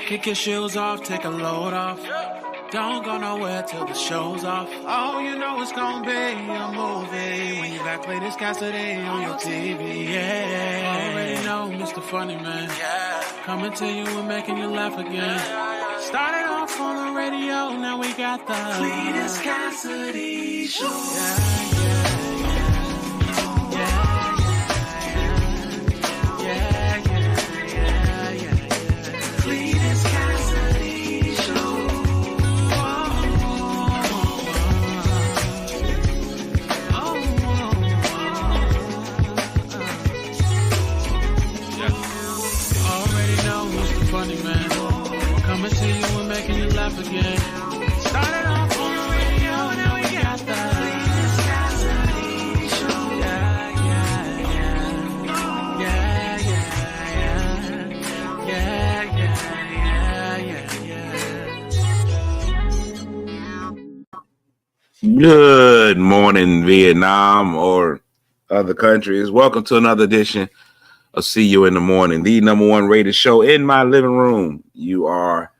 Kick your shoes off, take a load off. Don't go nowhere till the show's off. Oh, you know it's gonna be a movie when you got Cletus Cassidy on your TV. Yeah, already know Mr. Funny Man. Yeah, coming to you and making you laugh again. Started off on the radio, now we got the Cletus Cassidy Show. Again. Started off on the radio, now we got the Cassidy Show. Good morning, Vietnam or other countries. Welcome to another edition of See You in the Morning, the number one rated show in my living room. You are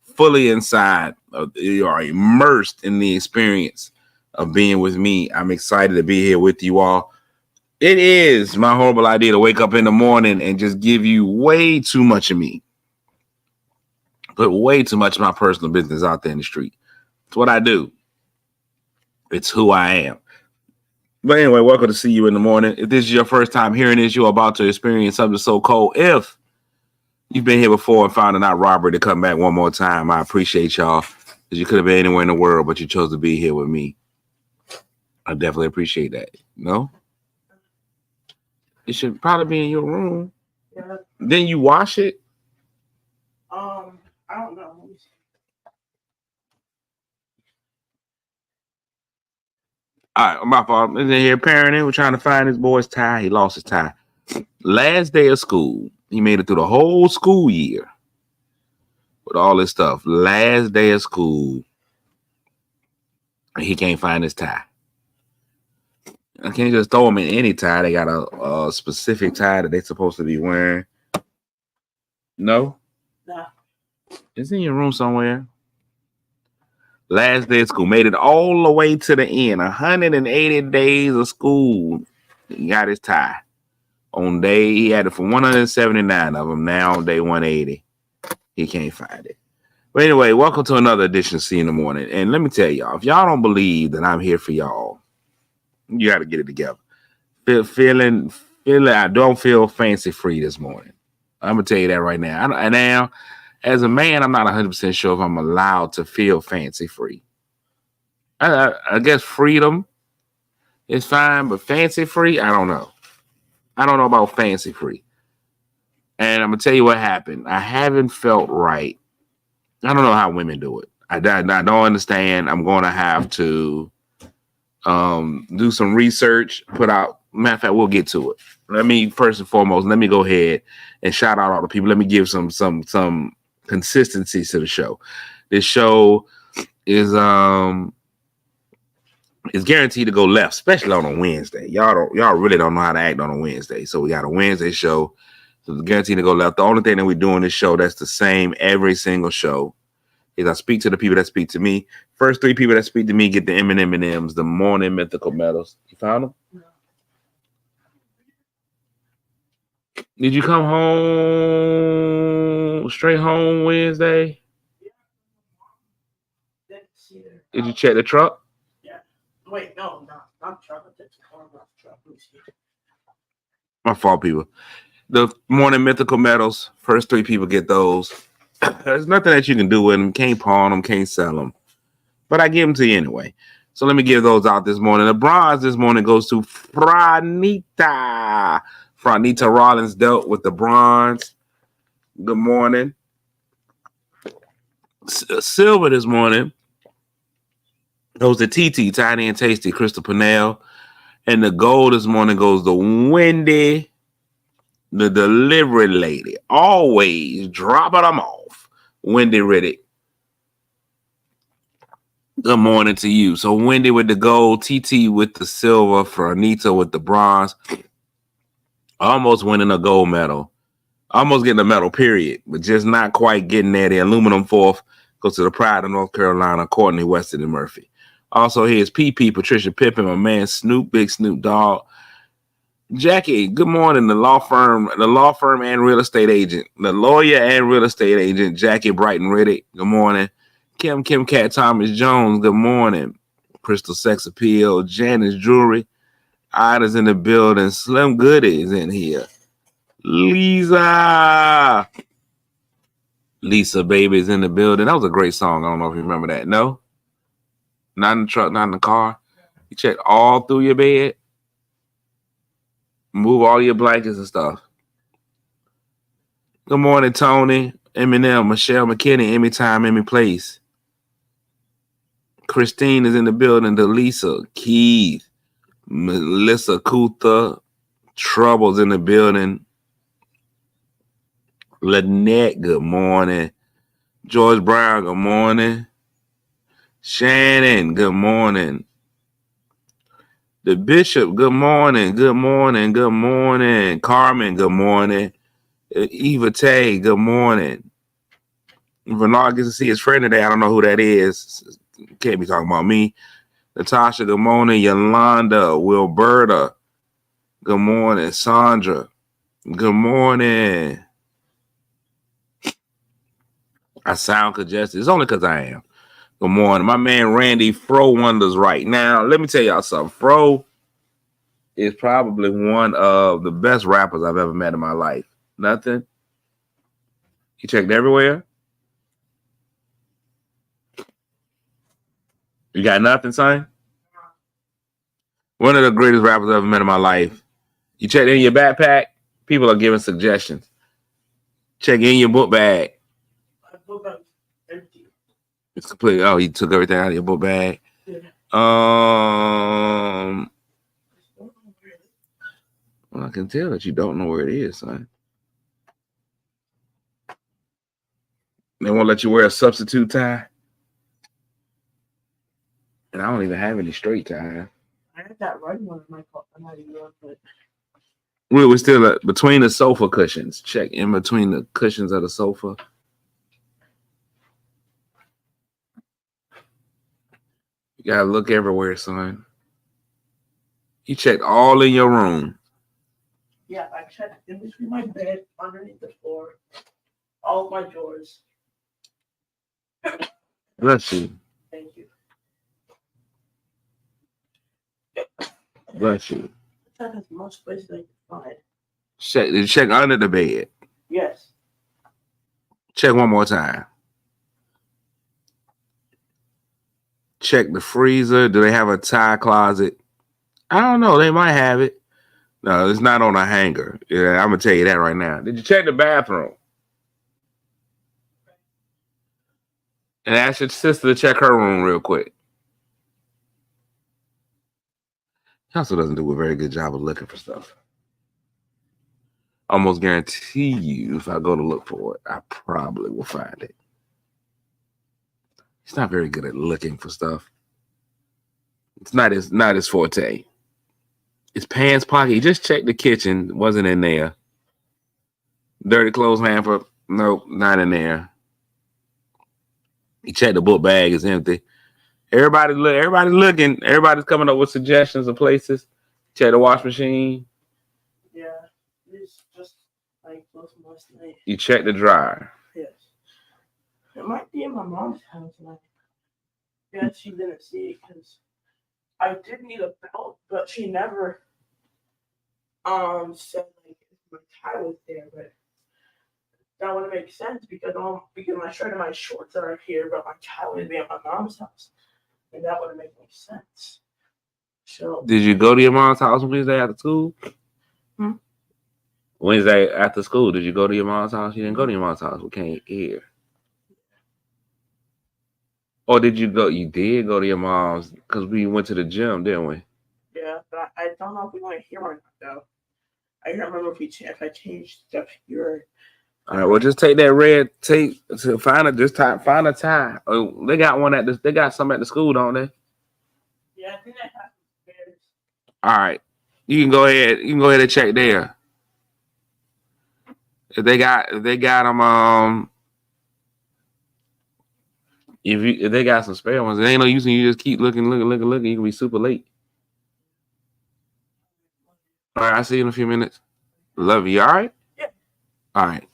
fully inside. You are immersed in the experience of being with me. I'm excited to be here with you all. It is my horrible idea to wake up in the morning and just give you way too much of me. Put way too much of my personal business out there in the street. It's what I do. It's who I am. But anyway, welcome to See You in the Morning. If this is your first time hearing this, you're about to experience something so cold. If you've been here before and found it not robbery to come back one more time, I appreciate y'all, because you could have been anywhere in the world, but you chose to be here with me. I definitely appreciate that. No? It should probably be in your room. Yeah. Then you wash it? I don't know. Let me see. All right, my fault. I'm in here parenting. We're trying to find his boy's tie. He lost his tie. Last day of school. He made it through the whole school year with all this stuff. Last day of school, he can't find his tie. I can't just throw him in any tie. They got a specific tie that they're supposed to be wearing. No? Nah. It's in your room somewhere. Last day of school. Made it all the way to the end. 180 days of school. He got his tie. On day, he had it for 179 of them. Now on day 180, he can't find it. But anyway, welcome to another edition of See in the Morning. And let me tell y'all, if y'all don't believe that I'm here for y'all, you got to get it together. Feeling, I don't feel fancy free this morning. I'm going to tell you that right now. Now, as a man, I'm not 100% sure if I'm allowed to feel fancy free. I guess freedom is fine, but fancy free, I don't know. I don't know about fancy free. And I'm going to tell you what happened. I haven't felt right. I don't know how women do it. I don't understand. I'm going to have to do some research, put out. Matter of fact, we'll get to it. Let me, first and foremost, let me go ahead and shout out all the people. Let me give some consistency to the show. This show is guaranteed to go left, especially on a Wednesday. Y'all really don't know how to act on a Wednesday. So we got a Wednesday show. So it's guaranteed to go left. The only thing that we do on this show that's the same every single show is I speak to the people that speak to me. First three people that speak to me get the M&M's, the morning mythical medals. You found them? No. Did you come home straight home Wednesday? Did you check the truck? Wait, no, not truck. That's car truck. My fault, people. The morning mythical medals. First three people get those. There's nothing that you can do with them. Can't pawn them. Can't sell them. But I give them to you anyway. So let me give those out this morning. The bronze this morning goes to Franita. Franita Rollins dealt with the bronze. Good morning. Silver this morning goes to TT, Tiny and Tasty, Crystal Pennell. And the gold this morning goes to Wendy, the delivery lady. Always dropping them off. Wendy Riddick. Good morning to you. So Wendy with the gold, TT with the silver, for Anita with the bronze. Almost winning a gold medal. Almost getting the medal, period, but just not quite getting there. The aluminum fourth goes to the pride of North Carolina, Courtney Weston and Murphy. Also, here's PP, Patricia Pippen, my man Snoop, Big Snoop Dogg. Jackie, good morning. The law firm and real estate agent, the lawyer and real estate agent, Jackie Brighton Riddick. Good morning. Kim Cat Thomas Jones. Good morning. Crystal Sex Appeal, Janice Jewelry. Ida's in the building. Slim Goodies in here. Lisa Baby's in the building. That was a great song. I don't know if you remember that. No? Not in the truck, not in the car. You check all through your bed. Move all your blankets and stuff. Good morning, Tony, Eminem, Michelle McKinney, anytime, any place. Christine is in the building. Delisa, Keith, Melissa Kutha, Trouble's in the building. Lynette, good morning. George Brown, good morning. Shannon, good morning. The Bishop, good morning. Good morning. Good morning. Carmen, good morning. Eva Tay, good morning. Bernard gets to see his friend today. I don't know who that is. Can't be talking about me. Natasha, good morning. Yolanda, Wilberta, good morning. Sandra, good morning. I sound congested. It's only because I am. Good morning. My man Randy Fro wonders right now. Let me tell y'all something. Fro is probably one of the best rappers I've ever met in my life. Nothing? You checked everywhere? You got nothing, son? One of the greatest rappers I've ever met in my life. You checked in your backpack? People are giving suggestions. Check in your book bag. My book bag is empty. It's complete. Oh, you took everything out of your book bag. Yeah. Well, I can tell that you don't know where it is, son. They won't let you wear a substitute tie. And I don't even have any straight tie. I had that red one in my cup. I'm not even but We're still between the sofa cushions. Check in between the cushions of the sofa. You gotta look everywhere, son. You checked all in your room. yeah, I checked in between my bed, underneath the floor, all of my drawers. Bless you. Thank you. Bless you. Check as much places I can find. Did you check under the bed? Yes. Check one more time. Check the freezer. Do they have a tie closet? I don't know. They might have it. No, it's not on a hanger. Yeah, I'm gonna tell you that right now. Did you check the bathroom? And ask your sister to check her room real quick. She also doesn't do a very good job of looking for stuff. Almost guarantee you, if I go to look for it, I probably will find it. He's not very good at looking for stuff. It's not his forte. His pants pocket. He just checked the kitchen. Wasn't in there. Dirty clothes hamper. Nope, not in there. He checked the book bag. It's empty. Everybody's looking. Everybody's coming up with suggestions of places. Check the wash machine. Yeah. It's just like close last night. You check the dryer. Yes. It might be in my mom's house tonight. Yeah, she didn't see it because I did need a belt, but she never said like if my tie was there, but that wouldn't make sense because my shirt and my shorts are here, but my tie would be at my mom's house. And that wouldn't make any sense. So did you go to your mom's house Wednesday after school? Wednesday after school, did you go to your mom's house? You didn't go to your mom's house. We can't hear. Or did you go? You did go to your mom's because we went to the gym, didn't we? yeah, but I don't know if we want to hear or not though. I don't remember if I changed stuff here. All right, well, just take that red tape to find a tie. Oh, they got one they got some at the school, don't they? Yeah, I think I have some. All right, you can go ahead and check there. If they got them, if they got some spare ones, it ain't no use in you just keep looking. You can be super late. All right, I'll see you in a few minutes. Love you. All right. Yeah. All right.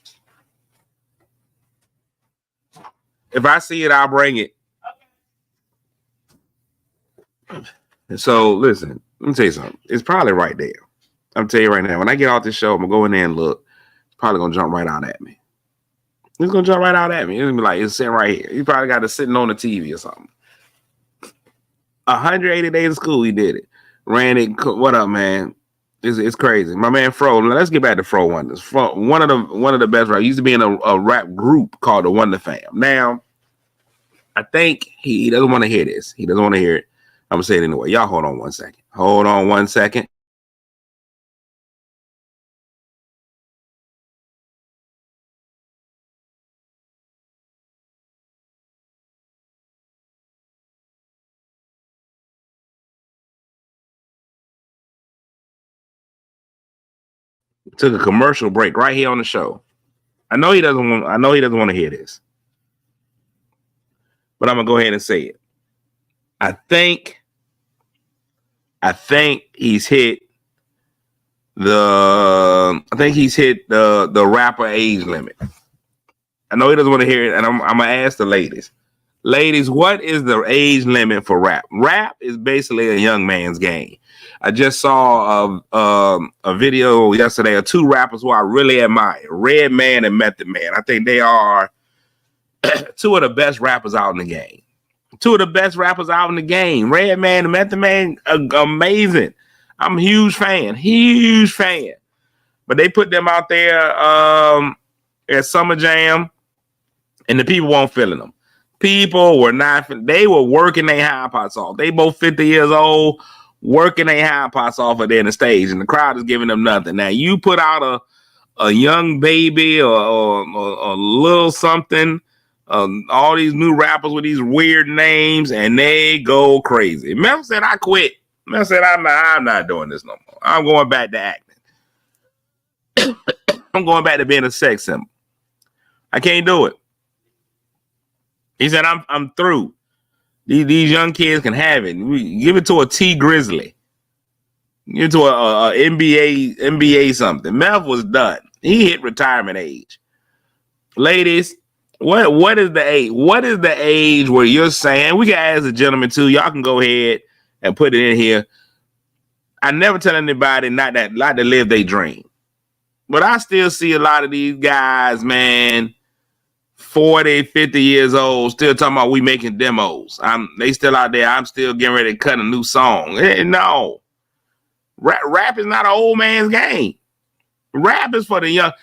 If I see it, I'll bring it. So listen, let me tell you something. It's probably right there. I'm telling you right now. When I get off this show, I'm gonna go in there and look. It's probably gonna jump right out at me. It's gonna jump right out at me. It's gonna be like it's sitting right here. You probably got it sitting on the TV or something. 180 days of school, he did it. Ran it. What up, man? It's crazy. My man Fro. Let's get back to Fro Wonders. Fro, one of the best rappers. He used to be in a rap group called the Wonder Fam. Now, I think he doesn't want to hear this. He doesn't want to hear it. I'm gonna say it anyway. Y'all hold on one second. Hold on one second. Took a commercial break right here on the show. I know he doesn't want to hear this, but I'm gonna go ahead and say it. I think he's hit the rapper age limit. I know he doesn't want to hear it, and I'm gonna ask the ladies. Ladies, what is the age limit for rap? Rap is basically a young man's game. I just saw a video yesterday of two rappers who I really admire, Redman and Method Man. I think they are two of the best rappers out in the game. Two of the best rappers out in the game. Redman and Method Man, amazing. I'm a huge fan. But they put them out there at Summer Jam, and the people weren't feeling them. People were not. They were working their high pots off. They both 50 years old, working their high pots off of there in the stage, and the crowd is giving them nothing. Now you put out a young baby or a little something, all these new rappers with these weird names, and they go crazy. Mel said, "I quit." Mel said, "I'm not doing this no more. I'm going back to acting. I'm going back to being a sex symbol. I can't do it." He said, I'm through. These young kids can have it. We give it to a T Grizzly. Give it to a NBA something. Mel was done. He hit retirement age. Ladies, what is the age? What is the age where you're saying, we can ask the gentlemen too, y'all can go ahead and put it in here. I never tell anybody not to live their dream. But I still see a lot of these guys, man, 40, 50 years old, still talking about we making demos. They still out there. I'm still getting ready to cut a new song. No. Rap is not an old man's game. Rap is for the young.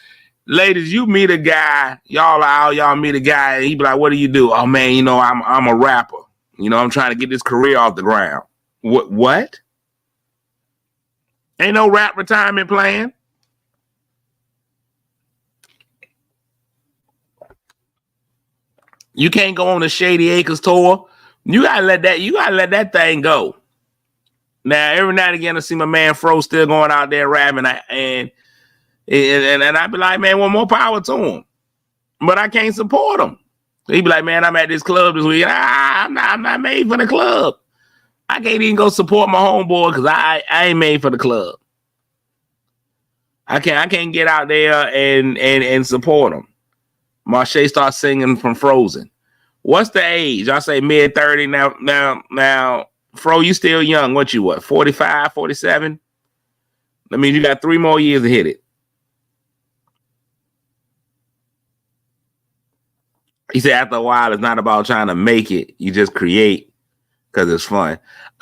Ladies, you meet a guy, y'all meet a guy, and he be like, what do you do? Oh man, I'm a rapper. I'm trying to get this career off the ground. What? Ain't no rap retirement plan. You can't go on the Shady Acres tour. You gotta let that thing go. Now, every now and again, I see my man Fro still going out there rapping, and I be like, man, one more power to him. But I can't support him. He be like, man, I'm at this club this week. I'm not made for the club. I can't even go support my homeboy because I ain't made for the club. I can't get out there and support him. Marche starts singing from Frozen. What's the age? I say mid-30 now. Fro, you still young. What, 45, 47? I mean, you got 3 more years to hit it. He said after a while, it's not about trying to make it. You just create because it's fun.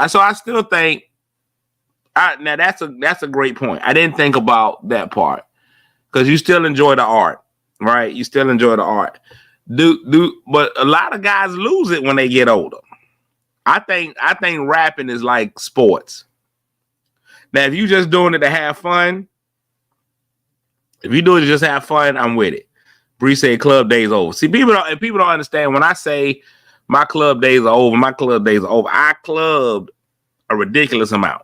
So I still think, now that's a great point. I didn't think about that part because you still enjoy the art. Right, you still enjoy the art. But a lot of guys lose it when they get older. I think rapping is like sports. Now, if you just doing it to have fun, if you do it to just have fun, I'm with it. Bree said club days over. See, people don't understand when I say my club days are over. My club days are over. I clubbed a ridiculous amount,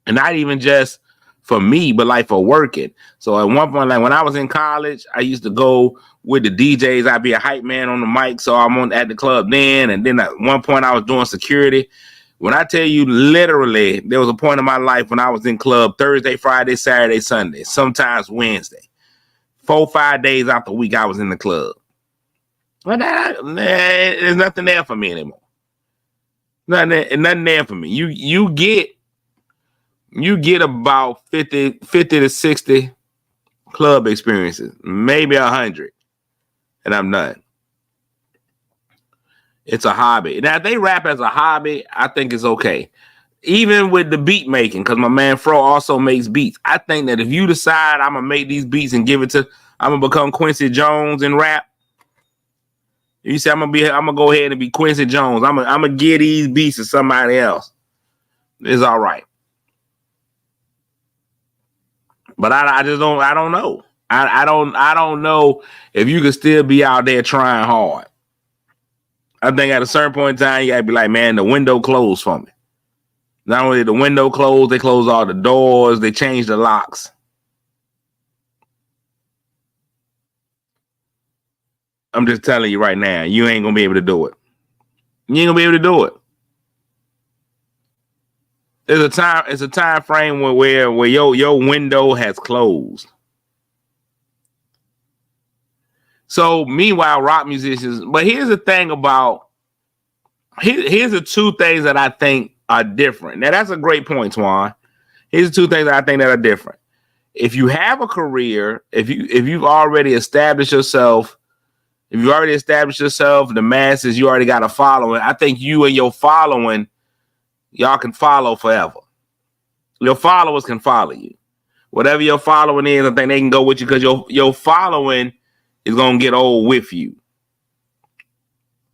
and not even just for me, but like for working. So at one point, like when I was in college, I used to go with the DJs. I'd be a hype man on the mic, so I'm on at the club then. And then at one point, I was doing security. When I tell you, literally, there was a point in my life when I was in club Thursday, Friday, Saturday, Sunday, sometimes Wednesday. 4-5 days out the week, I was in the club. But there's nothing there for me anymore. Nothing there for me. You get about 50 to 60 club experiences, maybe 100, and I'm done. It's a hobby. Now, if they rap as a hobby, I think it's okay. Even with the beat making, because my man Fro also makes beats. I think that if you decide I'm gonna make these beats and I'm gonna become Quincy Jones and rap. You say I'm gonna go ahead and be Quincy Jones. I'm gonna give these beats to somebody else. It's all right. But I don't know. I don't know if you can still be out there trying hard. I think at a certain point in time, you gotta be like, man, the window closed for me. Not only did the window close, they closed all the doors, they changed the locks. I'm just telling you right now, you ain't gonna be able to do it. You ain't gonna be able to do it. It's a time frame where your window has closed. So meanwhile, rock musicians, but here's the thing about here's the two things that I think are different. Now that's a great point, Twan. Here's the two things that I think that are different. If you have a career, if you've already established yourself, the masses, you already got a following. I think you and your following, y'all can follow forever. Your followers can follow you. Whatever your following is, I think they can go with you because your following is gonna get old with you.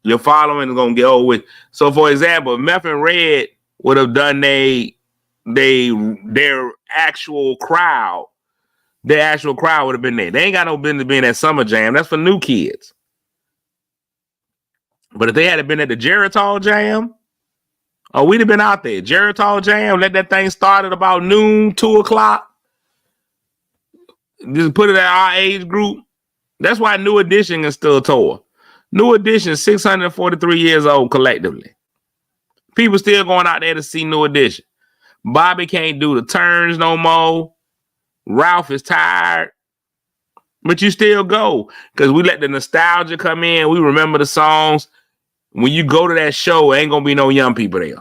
Your following is gonna get old with. So, for example, if Meth and Red would have done their actual crowd, would have been there. They ain't got no business being at Summer Jam. That's for new kids. But if they had been at the Geritol Jam, we'd have been out there. Geritol Jam, let that thing start at about noon, 2:00. Just put it at our age group. That's why New Edition is still tour. New Edition, 643 years old collectively. People still going out there to see New Edition. Bobby can't do the turns no more. Ralph is tired. But you still go because we let the nostalgia come in. We remember the songs. When you go to that show, ain't going to be no young people there.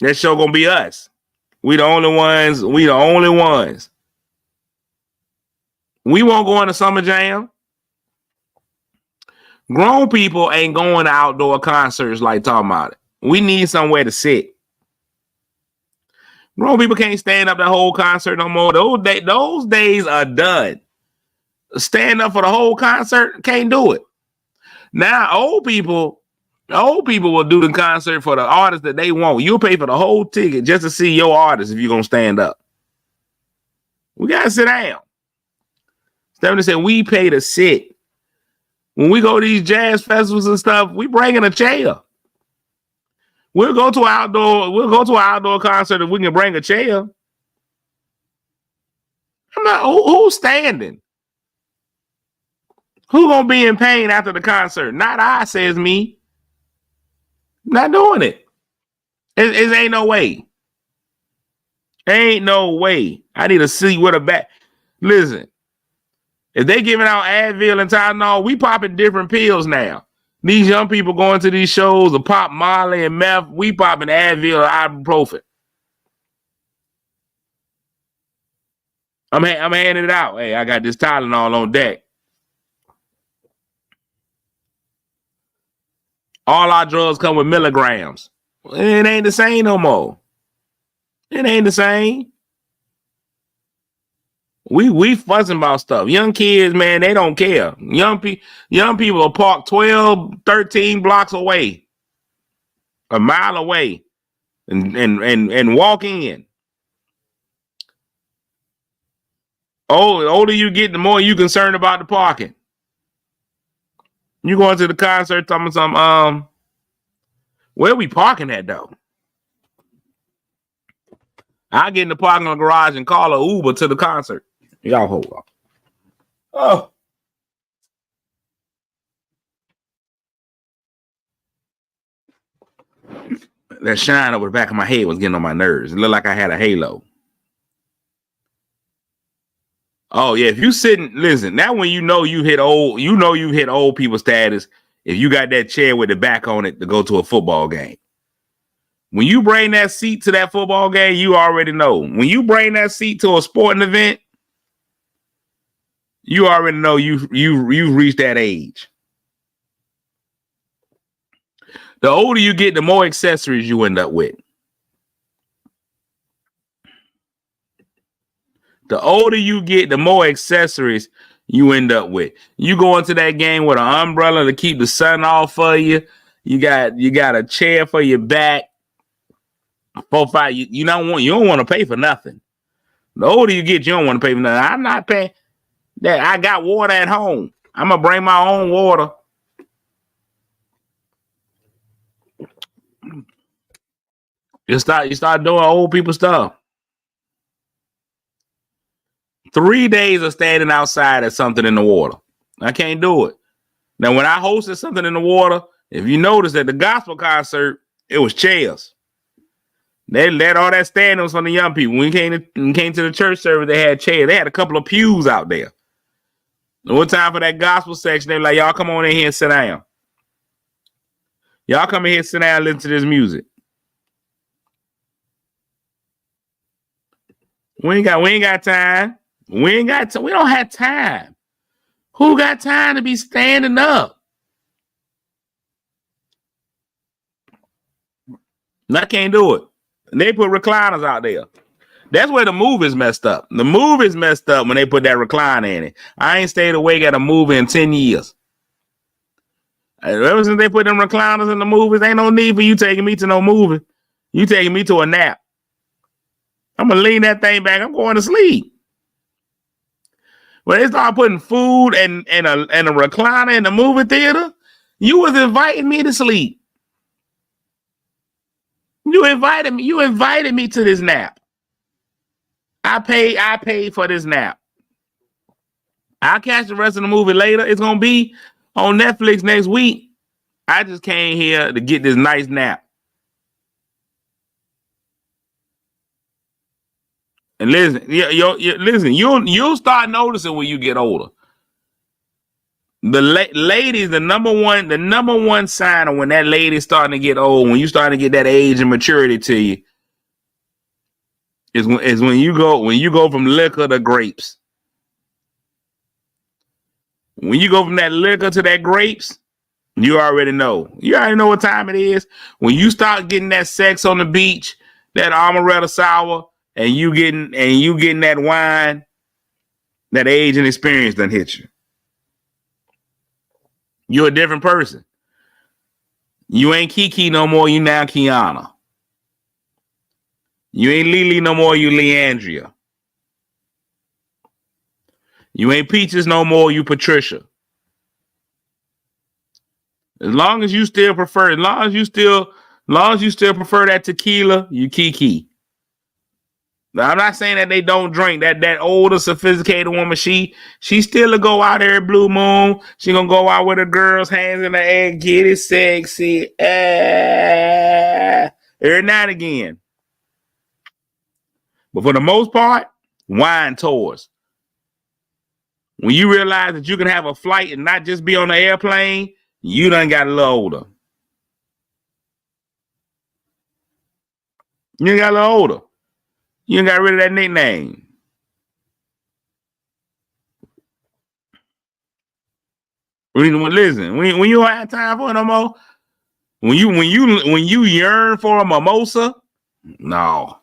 That show going to be us. We the only ones. We won't go on the Summer Jam. Grown people ain't going to outdoor concerts like talking about it. We need somewhere to sit. Grown people can't stand up the whole concert no more. Those days are done. Stand up for the whole concert, can't do it. Now, old people will do the concert for the artist that they want. You'll pay for the whole ticket just to see your artist if you're going to stand up. We got to sit down. Stephanie said, we pay to sit. When we go to these jazz festivals and stuff, we bring in a chair. We'll go to an outdoor concert if we can bring a chair. Who's standing? Who gonna be in pain after the concert? Not I, says me. Not doing it. It ain't no way. Ain't no way. I need a seat with a back. Listen, if they giving out Advil and Tylenol, we popping different pills now. These young people going to these shows to pop Molly and meth. We popping Advil or ibuprofen. I'm handing it out. Hey, I got this Tylenol on deck. All our drugs come with milligrams. It ain't the same no more. It ain't the same. We fussing about stuff. Young kids, man, they don't care. Young people are parked 12, 13 blocks away, a mile away, and walk in. Oh, the older you get, the more you concerned about the parking. You going to the concert, talking some where we parking at though? I'll get in the parking lot garage and call an Uber to the concert. Y'all hold on. Oh. That shine over the back of my head was getting on my nerves. It looked like I had a halo. Oh, yeah. If you sitting, listen, now when you hit old people status, if you got that chair with the back on it to go to a football game. When you bring that seat to that football game, you already know. When you bring that seat to a sporting event, you already know you've reached that age. The older you get, the more accessories you end up with. The older you get, the more accessories you end up with. You go into that game with an umbrella to keep the sun off for you. You got a chair for your back. 4, 5. You don't want to pay for nothing. The older you get, you don't want to pay for nothing. I'm not paying that. I got water at home. I'm gonna bring my own water. You start doing old people stuff. 3 days of standing outside at something in the water. I can't do it. Now, when I hosted something in the water, if you notice at the gospel concert, it was chairs. They let all that standing from the young people. When we came to the church service, they had chairs. They had a couple of pews out there. One time for that gospel section, they were like, y'all come on in here and sit down. Y'all come in here, sit down, and listen to this music. We ain't got time. We don't have time. Who got time to be standing up? I can't do it. They put recliners out there. That's where the movie's messed up. The movie's messed up when they put that recliner in it. I ain't stayed awake at a movie in 10 years. Ever since they put them recliners in the movies, ain't no need for you taking me to no movie. You taking me to a nap. I'm going to lean that thing back. I'm going to sleep. When they start putting food and a recliner in the movie theater, you was inviting me to sleep. You invited me to this nap. I paid for this nap. I'll catch the rest of the movie later. It's gonna be on Netflix next week. I just came here to get this nice nap. And listen, you'll start noticing when you get older. The ladies, the number one sign of when that lady's starting to get old, when you starting to get that age and maturity to you, is when you go from liquor to grapes. When you go from that liquor to that grapes, you already know. You already know what time it is. When you start getting that sex on the beach, that amaretto sour, and you getting that wine, that age and experience done hit you. You're a different person. You ain't Kiki no more, you now Kiana. You ain't Lily no more, you Leandria. You ain't Peaches no more, you Patricia. As long as you still prefer that tequila, you Kiki. Now, I'm not saying that they don't drink. That older, sophisticated woman, she still go out there at Blue Moon. She gonna go out with her girls, hands in the air, get it sexy. Every now and again. But for the most part, wine tours. When you realize that you can have a flight and not just be on the airplane, you done got a little older. You got a little older. You got rid of that nickname. Listen, when you don't have time for it no more, when you yearn for a mimosa, no.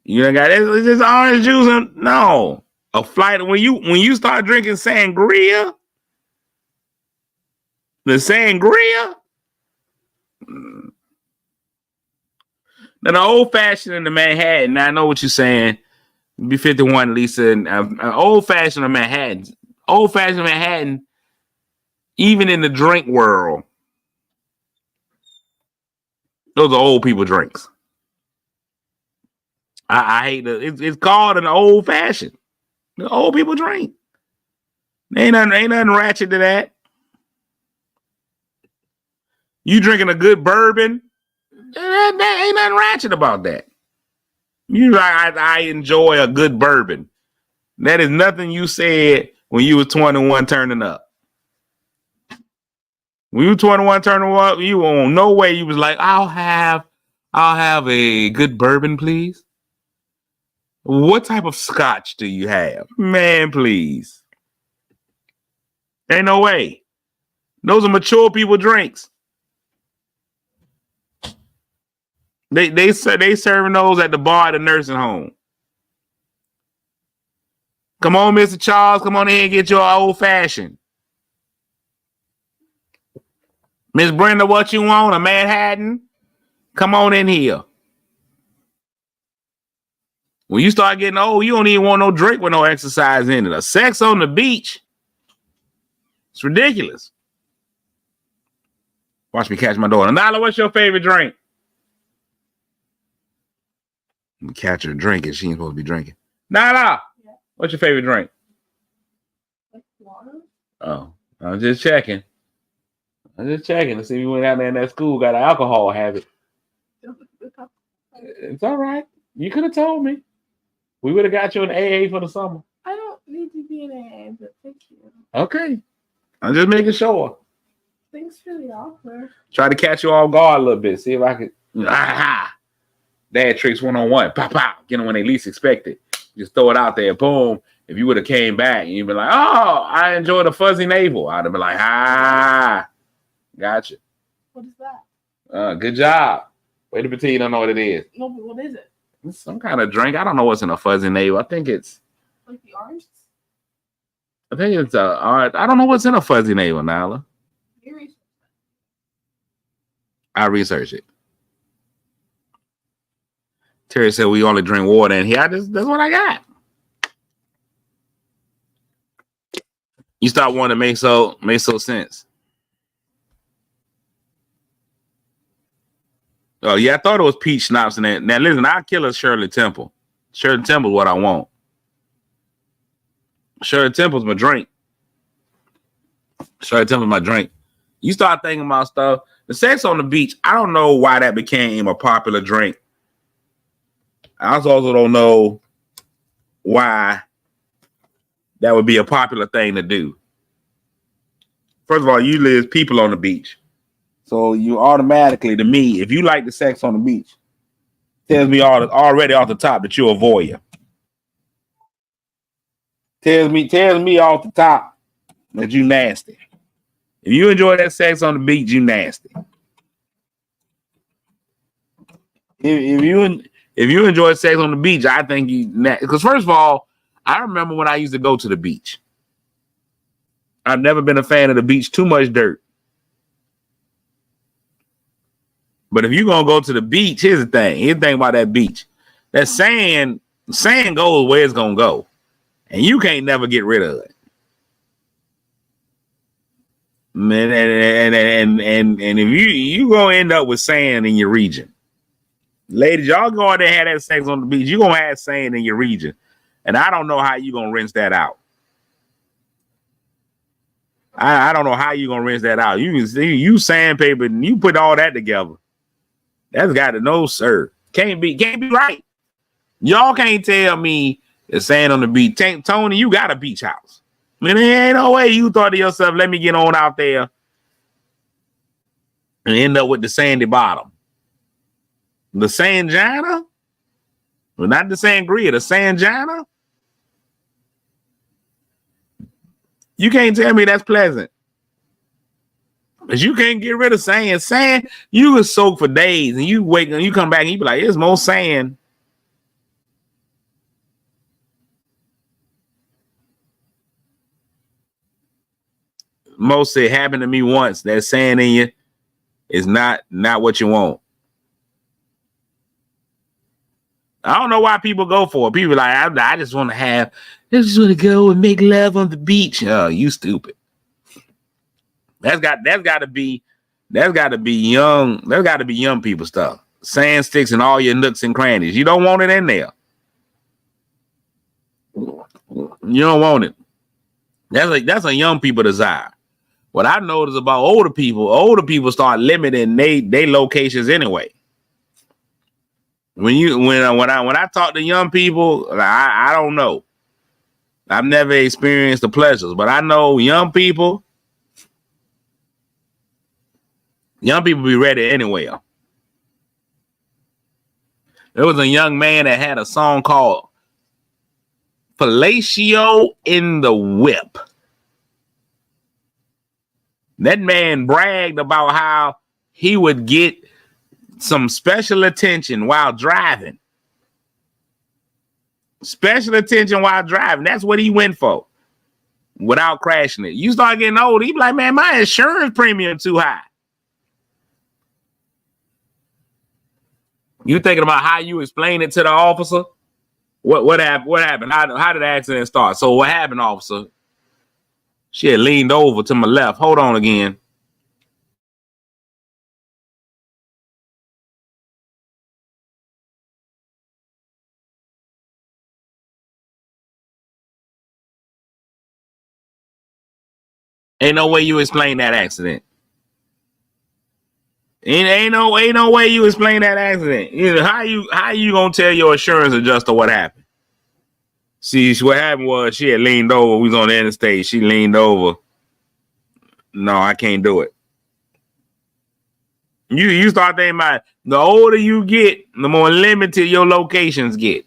You ain't got it's just orange juice and no. A flight when you start drinking sangria, the sangria. Now the old fashioned in the Manhattan. I know what you're saying. Be 51, Lisa. And old fashioned in Manhattan. Old fashioned Manhattan. Even in the drink world, those are old people drinks. I hate it's called an old fashioned. The old people drink. Ain't nothing ratchet to that. You drinking a good bourbon? That ain't nothing ratchet about that. You like I enjoy a good bourbon. That is nothing you said when you was 21 turning up. When you were 21 turning up, you on no way you was like, I'll have a good bourbon, please. What type of scotch do you have? Man, please. Ain't no way. Those are mature people drinks. They serving those at the bar at the nursing home. Come on, Mr. Charles. Come on in and get your old fashioned. Miss Brenda, what you want? A Manhattan? Come on in here. When you start getting old, you don't even want no drink with no exercise in it. A sex on the beach. It's ridiculous. Watch me catch my daughter. Nala, what's your favorite drink? Catch her drinking. She ain't supposed to be drinking. Nala, yeah. What's your favorite drink? Like water. Oh, I'm just checking. To see if you went out there in that school, got an alcohol habit. It's all right. You could have told me. We would have got you an AA for the summer. I don't need to be an AA, but thank you. Okay. I'm just making sure. Thanks for the offer. Try to catch you off guard a little bit. See if I could. Aha! Dad tricks 1-on-1. Pop, pop. Get them when they least expect it. Just throw it out there. Boom. If you would have came back and you'd be like, oh, I enjoyed a fuzzy navel. I'd have been like, gotcha. What is that? Good job. Wait a minute, you don't know what it is. No, but what is it? It's some kind of drink. I don't know what's in a fuzzy navel. I think it's like the orange. I think it's I don't know what's in a fuzzy navel, Nala. I research it. Terry said we only drink water in here. That's what I got. You start wanting to make so sense. Oh, yeah, I thought it was peach schnapps in there. Now, listen, I'll kill a Shirley Temple. Shirley Temple's what I want. Shirley Temple's my drink. Shirley Temple's my drink. You start thinking about stuff. The sex on the beach, I don't know why that became a popular drink. I also don't know why that would be a popular thing to do. First of all, usually there's people on the beach. So you automatically, to me, if you like the sex on the beach, tells me already off the top that you're a voyeur. Tells me off the top that you nasty. If you enjoy that sex on the beach, you nasty. If you enjoy sex on the beach, I think you nasty. Because first of all, I remember when I used to go to the beach. I've never been a fan of the beach. Too much dirt. But if you're going to go to the beach, here's the thing. Here's the thing about that beach. That sand goes where it's going to go. And you can't never get rid of it. Man, and if you going to end up with sand in your region. Ladies, y'all go out there and have that sex on the beach. You're going to have sand in your region. And I don't know how you're going to rinse that out. I don't know how you're going to rinse that out. You can see you sandpaper and you put all that together. That's got to know, sir. Can't be right. Y'all can't tell me it's sand on the beach. Tony, you got a beach house. Man, there ain't no way you thought to yourself, let me get on out there and end up with the sandy bottom. The sangina? Well, not the sangria, the sangina? You can't tell me that's pleasant. But you can't get rid of sand. Sand, you can soak for days and you wake and you come back and you be like, there's more sand. Most it happened to me once. That sand in you is not what you want. I don't know why people go for it. People are like, I just want to go and make love on the beach. Oh, you stupid. That's got to be young. That's got to be young people stuff. Sand sticks in all your nooks and crannies. You don't want it in there. You don't want it. That's a young people desire. What I notice about older people start limiting they locations anyway. When I talk to young people, I don't know. I've never experienced the pleasures, but I know young people be ready anywhere. There was a young man that had a song called Fellatio in the Whip. That man bragged about how he would get some special attention while driving. Special attention while driving. That's what he went for without crashing it. You start getting old, he be like, man, my insurance premium too high. You thinking about how you explain it to the officer? What happened? How did the accident start? So what happened, officer? She had leaned over to my left. Hold on again. Ain't no way you explain that accident. Ain't no way you explain that accident. You know, how you gonna tell your insurance adjuster what happened? See, what happened was she had leaned over. We was on the interstate. She leaned over. No, I can't do it. You start thinking about the older you get, the more limited your locations get.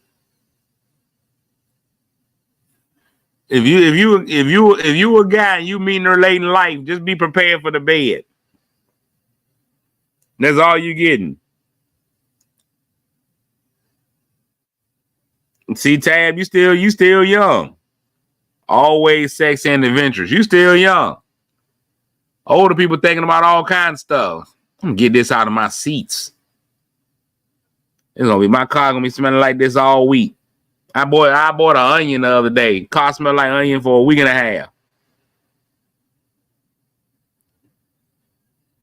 If you a guy and you meeting her late in life, just be prepared for the bed. That's all you getting. See, Tab, you still young. Always sex and adventures. You still young. Older people thinking about all kinds of stuff. I'm gonna get this out of my seats. It's gonna be my car gonna be smelling like this all week. I bought an onion the other day. Car smelled like onion for a week and a half.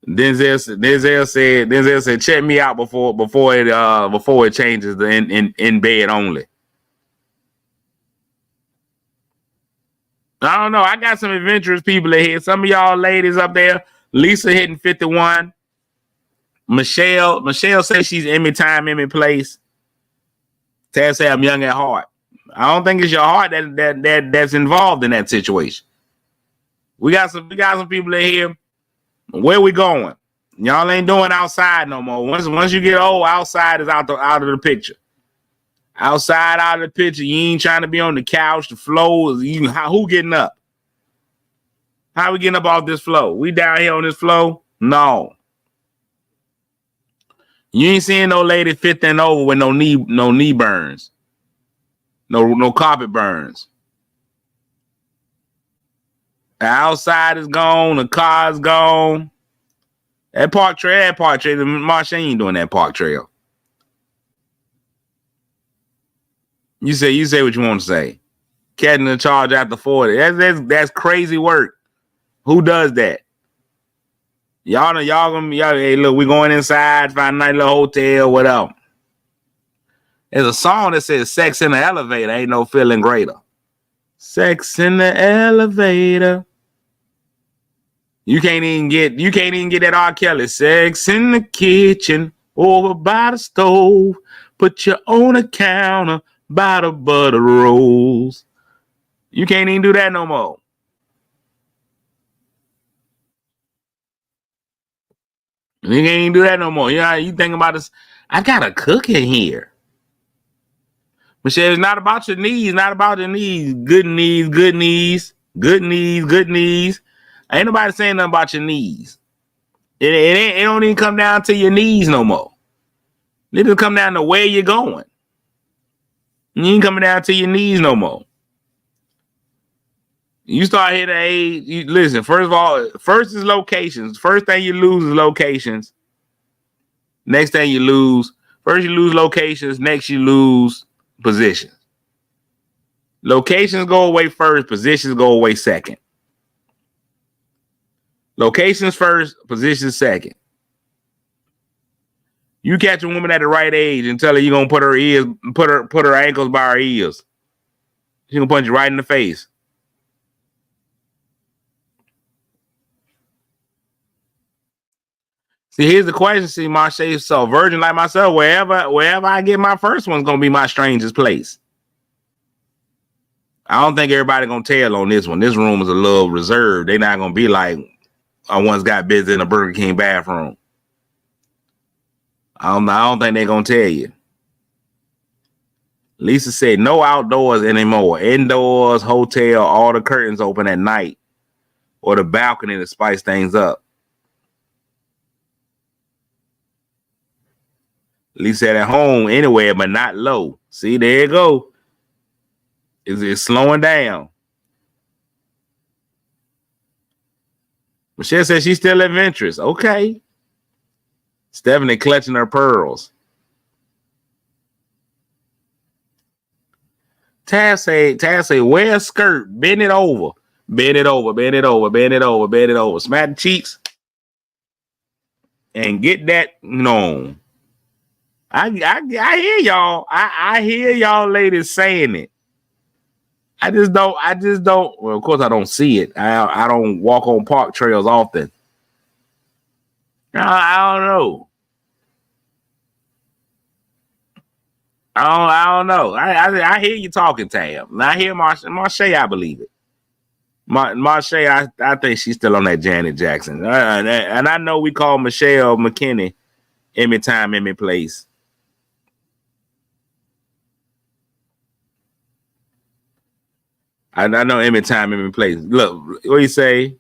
Denzel said, check me out before it changes to in bed only. I don't know. I got some adventurous people in here. Some of y'all ladies up there. Lisa hitting 51. Michelle says she's Emmy time, Emmy place. Tab say I'm young at heart. I don't think it's your heart that's involved in that situation. We got some people in here. Where we going? Y'all ain't doing outside no more. Once you get old, outside is out of the picture. Outside out of the picture. You ain't trying to be on the couch, the floor. Who getting up? How we getting up off this floor? We down here on this floor? No. You ain't seeing no lady 50 and over with no knee burns. No carpet burns. The outside is gone. The car's gone. That park trail. The Marsha ain't doing that park trail. You say what you want to say. Catching the charge after 40. That's crazy work. Who does that? Y'all hey, look, we going inside, find a nice little hotel, whatever. There's a song that says sex in the elevator ain't no feeling greater. Sex in the elevator. You can't even get that R. Kelly. Sex in the kitchen, over by the stove. Put you on a counter by the butter rolls. You can't even do that no more. You can't even do that no more. You think about this. I got a cook in here. Michelle, it's not about your knees, not about your knees. Good knees, good knees, good knees, good knees. Ain't nobody saying nothing about your knees. It don't even come down to your knees no more. It just come down to where you're going. You ain't coming down to your knees no more. You start hitting age. Listen, first of all, first is locations. First thing you lose is locations. Next thing you lose, first you lose locations. Next you lose positions. Locations go away first. Positions go away second. Locations first. Positions second. You catch a woman at the right age and tell her you're gonna put her ankles by her ears. She gonna punch you right in the face. See, here's the question. See, Marche, so virgin like myself, wherever I get my first one's gonna be my strangest place. I don't think everybody gonna tell on this one. This room is a little reserved. They're not gonna be like, I once got busy in a Burger King bathroom. I don't think they're gonna tell you. Lisa said no outdoors anymore. Indoors, hotel, all the curtains open at night, or the balcony to spice things up. Lisa said at home anywhere, but not low. See, there you go. It's slowing down. Michelle says she's still adventurous. Okay. Stephanie clutching her pearls. Tab say, wear a skirt, bend it over. Bend it over, bend it over, bend it over, bend it over. Smack the cheeks and get that on. I hear y'all. I hear y'all ladies saying it. I just don't. Well, of course, I don't see it. I don't walk on park trails often. I don't know. I don't know. I hear you talking, Tab. I hear Marche. I believe it. Marche, I think she's still on that Janet Jackson. And I know we call Michelle McKinney Emmy Time, Emmy Place. I know Emmy Time, Emmy Place. Look, what do you say?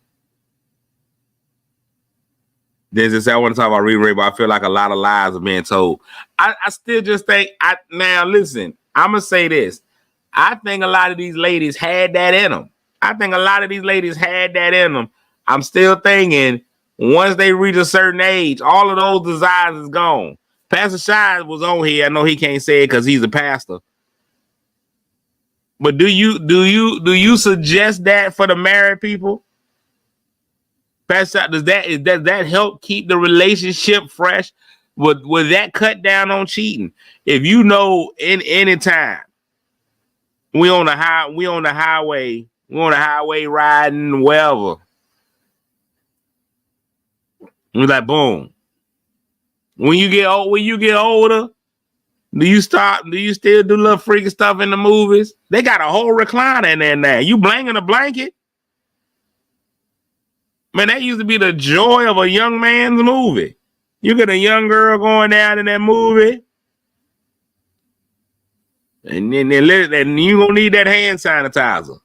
There's this, I want to talk about Riri, but I feel like a lot of lies are being told. I still just think, now listen, I'm going to say this. I think a lot of these ladies had that in them. I'm still thinking once they reach a certain age, all of those desires is gone. Pastor Shine was on here. I know he can't say it because he's a pastor. But do you suggest that for the married people? Pastor, does that help keep the relationship fresh? Would that cut down on cheating? If you know in any time we on the highway riding wherever. We're like, boom. When you get older, do you still do little freaky stuff in the movies? They got a whole recliner in there now. You blanking a blanket? Man, that used to be the joy of a young man's movie. You get a young girl going down in that movie, and then you gonna need that hand sanitizer.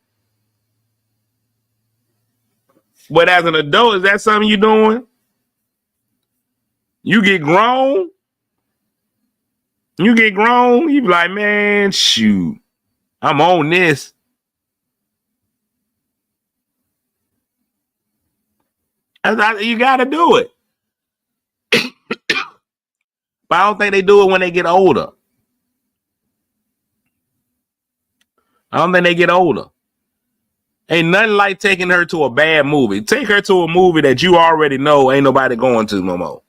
But as an adult, is that something you doing? You get grown, you be like, man, shoot, I'm on this. You got to do it. But I don't think they do it when they get older. Ain't nothing like taking her to a bad movie. Take her to a movie that you already know ain't nobody going to no more.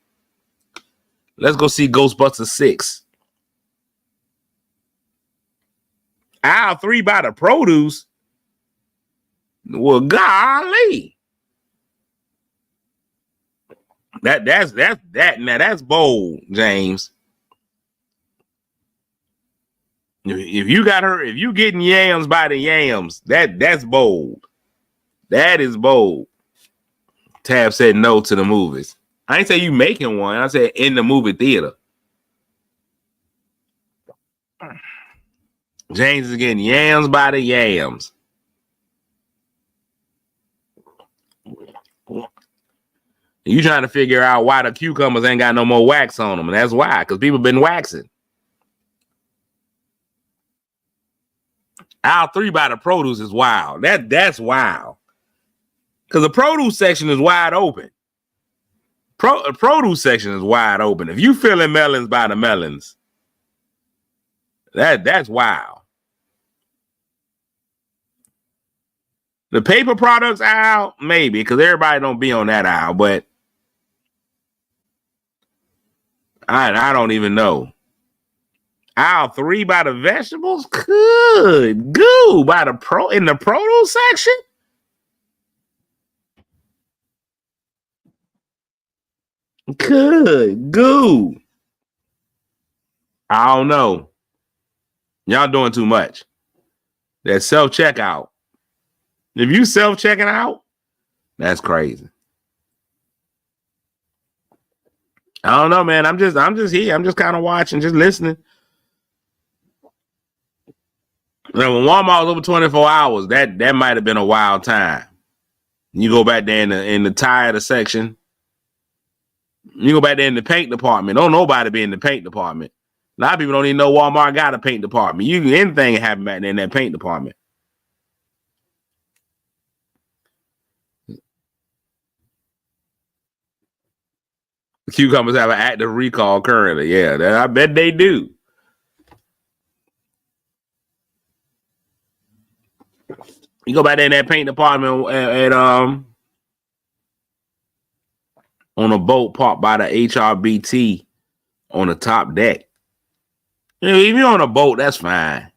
Let's go see Ghostbusters 6. Aisle 3 by the produce. Well, golly. That's bold, James. If you getting yams by the yams, that's bold. That is bold. Tab said no to the movies. I ain't say you making one. I said in the movie theater. James is getting yams by the yams. You trying to figure out why the cucumbers ain't got no more wax on them. And that's why, because people been waxing. Aisle 3 by the produce is wild. That's wild. Because the produce section is wide open. Produce section is wide open. If you feeling melons by the melons, that's wild. The paper products aisle, maybe, because everybody don't be on that aisle, but I don't even know. Aisle 3 by the vegetables? Good goo. By the in the produce section? Good goo. I don't know. Y'all doing too much. That self-checkout. If you self-checking out, that's crazy. I don't know, man. I'm just here. I'm just kind of watching, just listening. Now, when Walmart was over 24 hours, that might have been a wild time. You go back there in the tire section. You go back there in the paint department. Don't nobody be in the paint department. A lot of people don't even know Walmart got a paint department. Anything happen back there in that paint department. The cucumbers have an active recall currently. Yeah, I bet they do. You go back there in that paint department at on a boat parked by the HRBT on the top deck. You know, if you're on a boat, that's fine.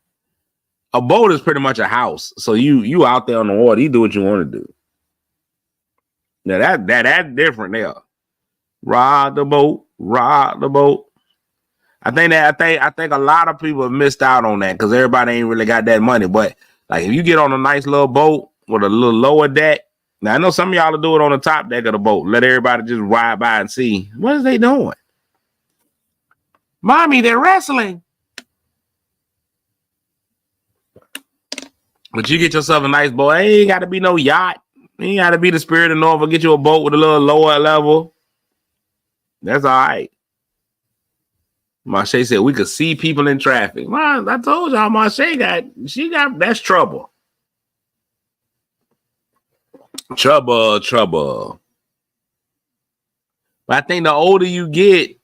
A boat is pretty much a house, so you out there on the water, you do what you want to do. Now that's different there. Ride the boat. I think a lot of people have missed out on that because everybody ain't really got that money. But like if you get on a nice little boat with a little lower deck, now I know some of y'all will do it on the top deck of the boat. Let everybody just ride by and see what is they doing. Mommy, they're wrestling. But you get yourself a nice boat. It ain't got to be no yacht. It ain't got to be the Spirit of Norfolk. Get you a boat with a little lower level. That's all right. Marche said we could see people in traffic. Well, I told y'all Marche got that's trouble. Trouble. But I think the older you get,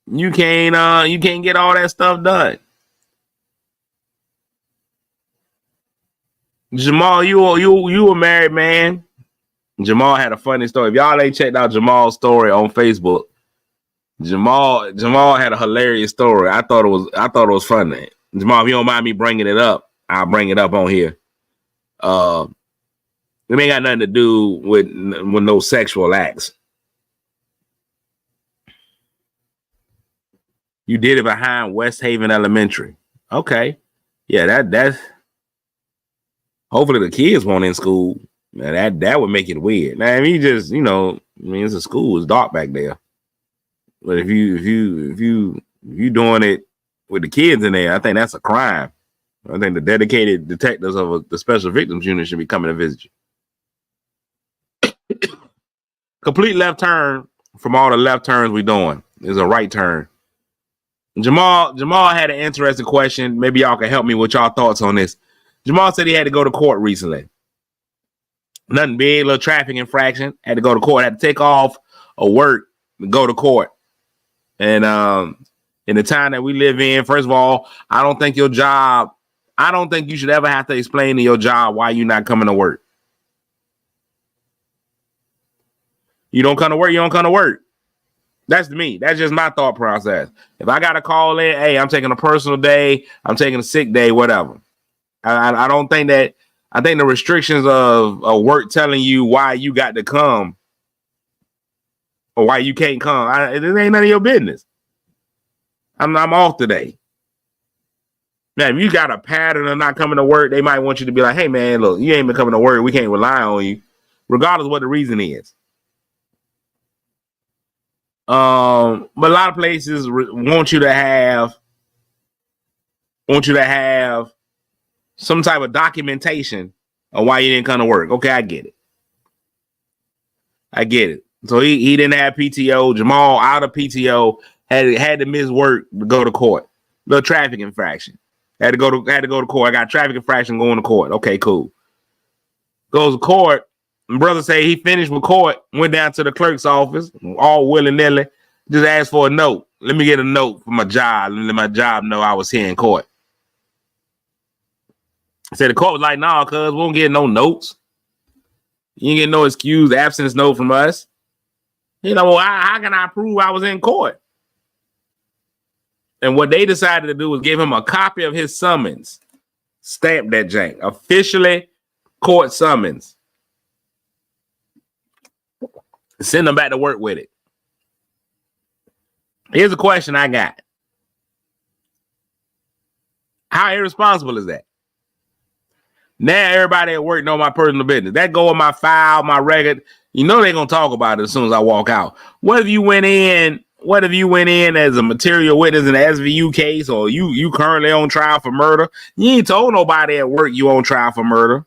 you can't get all that stuff done. Jamal, you a married man. Jamal had a funny story. If y'all ain't checked out Jamal's story on Facebook, Jamal had a hilarious story. I thought it was funny. Jamal, if you don't mind me bringing it up, I'll bring it up on here. It ain't got nothing to do with no sexual acts. You did it behind West Haven Elementary. Okay. Yeah, that's hopefully the kids weren't in school. Now that would make it weird. Now if you just, it's a school, it's dark back there. But if you doing it with the kids in there, I think that's a crime. I think the dedicated detectives of the Special Victims Unit should be coming to visit you. Complete left turn from all the left turns we doing. There's a right turn. Jamal had an interesting question. Maybe y'all can help me with y'all thoughts on this. Jamal said he had to go to court recently. Nothing big, little traffic infraction. Had to go to court. Had to take off of work to go to court. And in the time that we live in, first of all, I don't think you should ever have to explain to your job why you're not coming to work. You don't come to work, you don't come to work. That's me. That's just my thought process. If I got to call in, hey, I'm taking a personal day, I'm taking a sick day, whatever. I don't think that, I think the restrictions of work telling you why you got to come or why you can't come, it ain't none of your business. I'm off today. Now, if you got a pattern of not coming to work, they might want you to be like, hey, man, look, you ain't been coming to work. We can't rely on you, regardless of what the reason is. But a lot of places want you to have some type of documentation of why you didn't come to work. Okay, I get it. So he didn't have PTO. Jamal out of PTO had to miss work to go to court. Little traffic infraction. Had to go to court. I got traffic infraction going to court. Okay, cool. Goes to court. And brother say he finished with court, went down to the clerk's office, all willy-nilly, just asked for a note. Let me get a note for my job. Let my job know I was here in court. Said the court was like, nah, cuz we won't get no notes. You ain't get no excused absence note from us. Well, how can I prove I was in court? And what they decided to do was give him a copy of his summons. Stamp that jank. Officially court summons. Send them back to work with it. Here's a question I got. How irresponsible is that? Now everybody at work know my personal business. That go in my file, my record. You know they're gonna talk about it as soon as I walk out. What if you went in as a material witness in the SVU case, or you currently on trial for murder? You ain't told nobody at work you on trial for murder.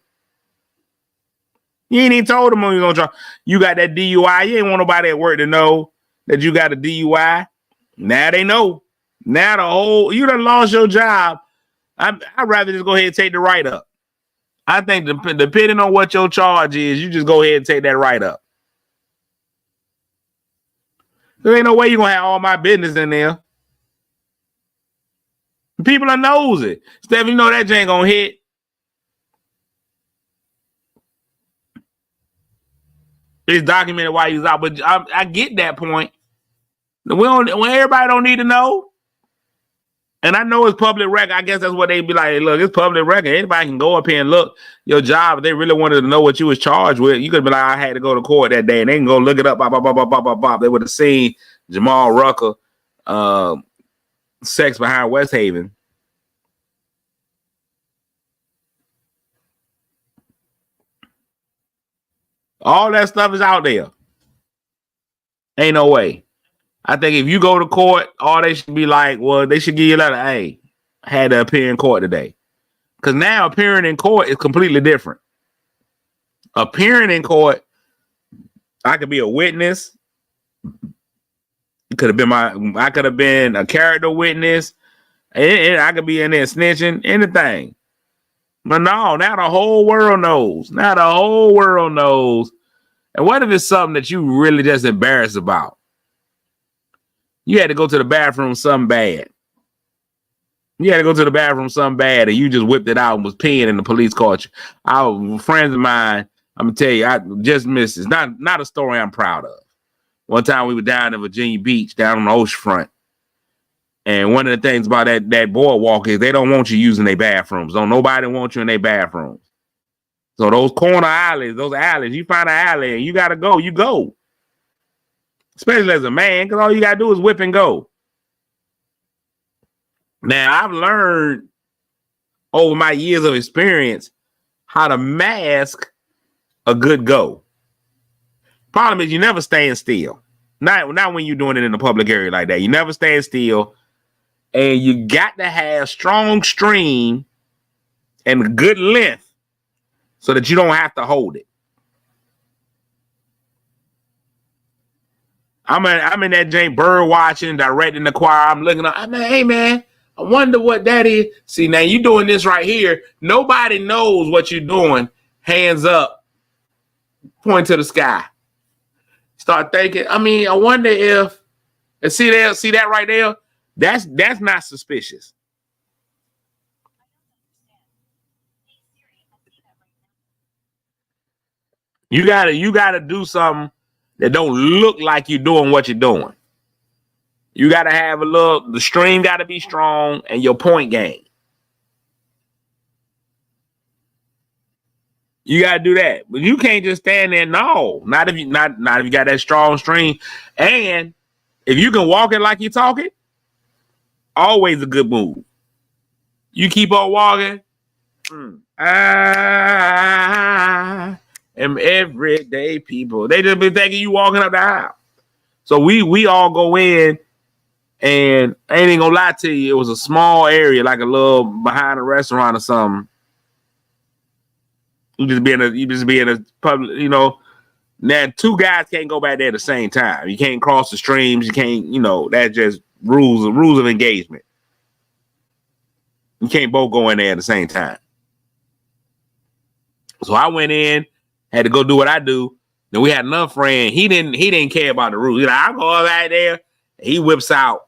You ain't even told them when you on trial. You got that DUI. You ain't want nobody at work to know that you got a DUI. Now they know. Now you done lost your job. I'd rather just go ahead and take the write-up. I think depending on what your charge is, you just go ahead and take that write-up. There ain't no way you're going to have all my business in there. People are nosy. Steph, you know that ain't going to hit. It's documented why he's out, but I get that point. When everybody don't need to know. And I know it's public record. I guess that's what they be like. Look, it's public record. Anybody can go up here and look your job. If they really wanted to know what you was charged with, you could be like, I had to go to court that day, and they can go look it up. Bop, bop, bop, bop, bop, bop, bop. They would have seen Jamal Rucker, sex behind West Haven. All that stuff is out there. Ain't no way. I think if you go to court, all they should be like, well, they should give you a letter. Hey, I had to appear in court today. Because now appearing in court is completely different. Appearing in court, I could be a witness. It could have been I could have been a character witness. And I could be in there snitching, anything. But no, now the whole world knows. Now the whole world knows. And what if it's something that you really just embarrassed about? You had to go to the bathroom something bad. You had to go to the bathroom something bad, and you just whipped it out and was peeing, and the police caught you. Friends of mine, I'm gonna tell you, I just missed it. It's not a story I'm proud of. One time we were down in Virginia Beach, down on the ocean front, and one of the things about that boardwalk is they don't want you using their bathrooms. Don't nobody want you in their bathrooms. So those corner alleys, you find an alley and you gotta go, you go. Especially as a man, because all you gotta do is whip and go. Now, I've learned over my years of experience how to mask a good go. Problem is, you never stand still. Not when you're doing it in a public area like that. You never stand still, and you got to have strong stream and good length so that you don't have to hold it. I'm in that Jane bird watching, directing the choir. I'm looking up. I'm like, hey man, I wonder what that is. See, now you doing this right here. Nobody knows what you're doing. Hands up, point to the sky. Start thinking. I mean, I wonder if, and see that right there. That's not suspicious. You gotta do something that don't look like you're doing what you're doing. You got to have the stream got to be strong and your point game. You got to do that. But you can't just stand there. No, not if you got that strong stream. And if you can walk it like you talk it, always a good move. You keep on walking. I am everyday people. They just been thinking you walking up the aisle. So we all go in, and I ain't gonna lie to you, it was a small area, like a little behind a restaurant or something. You just be in a public, you know. Now two guys can't go back there at the same time. You can't cross the streams. You can't, you know, that's just rules of engagement. You can't both go in there at the same time. So I went in, had to go do what I do. Then we had another friend. He didn't care about the rules. He's like, I'll go right there. He whips out.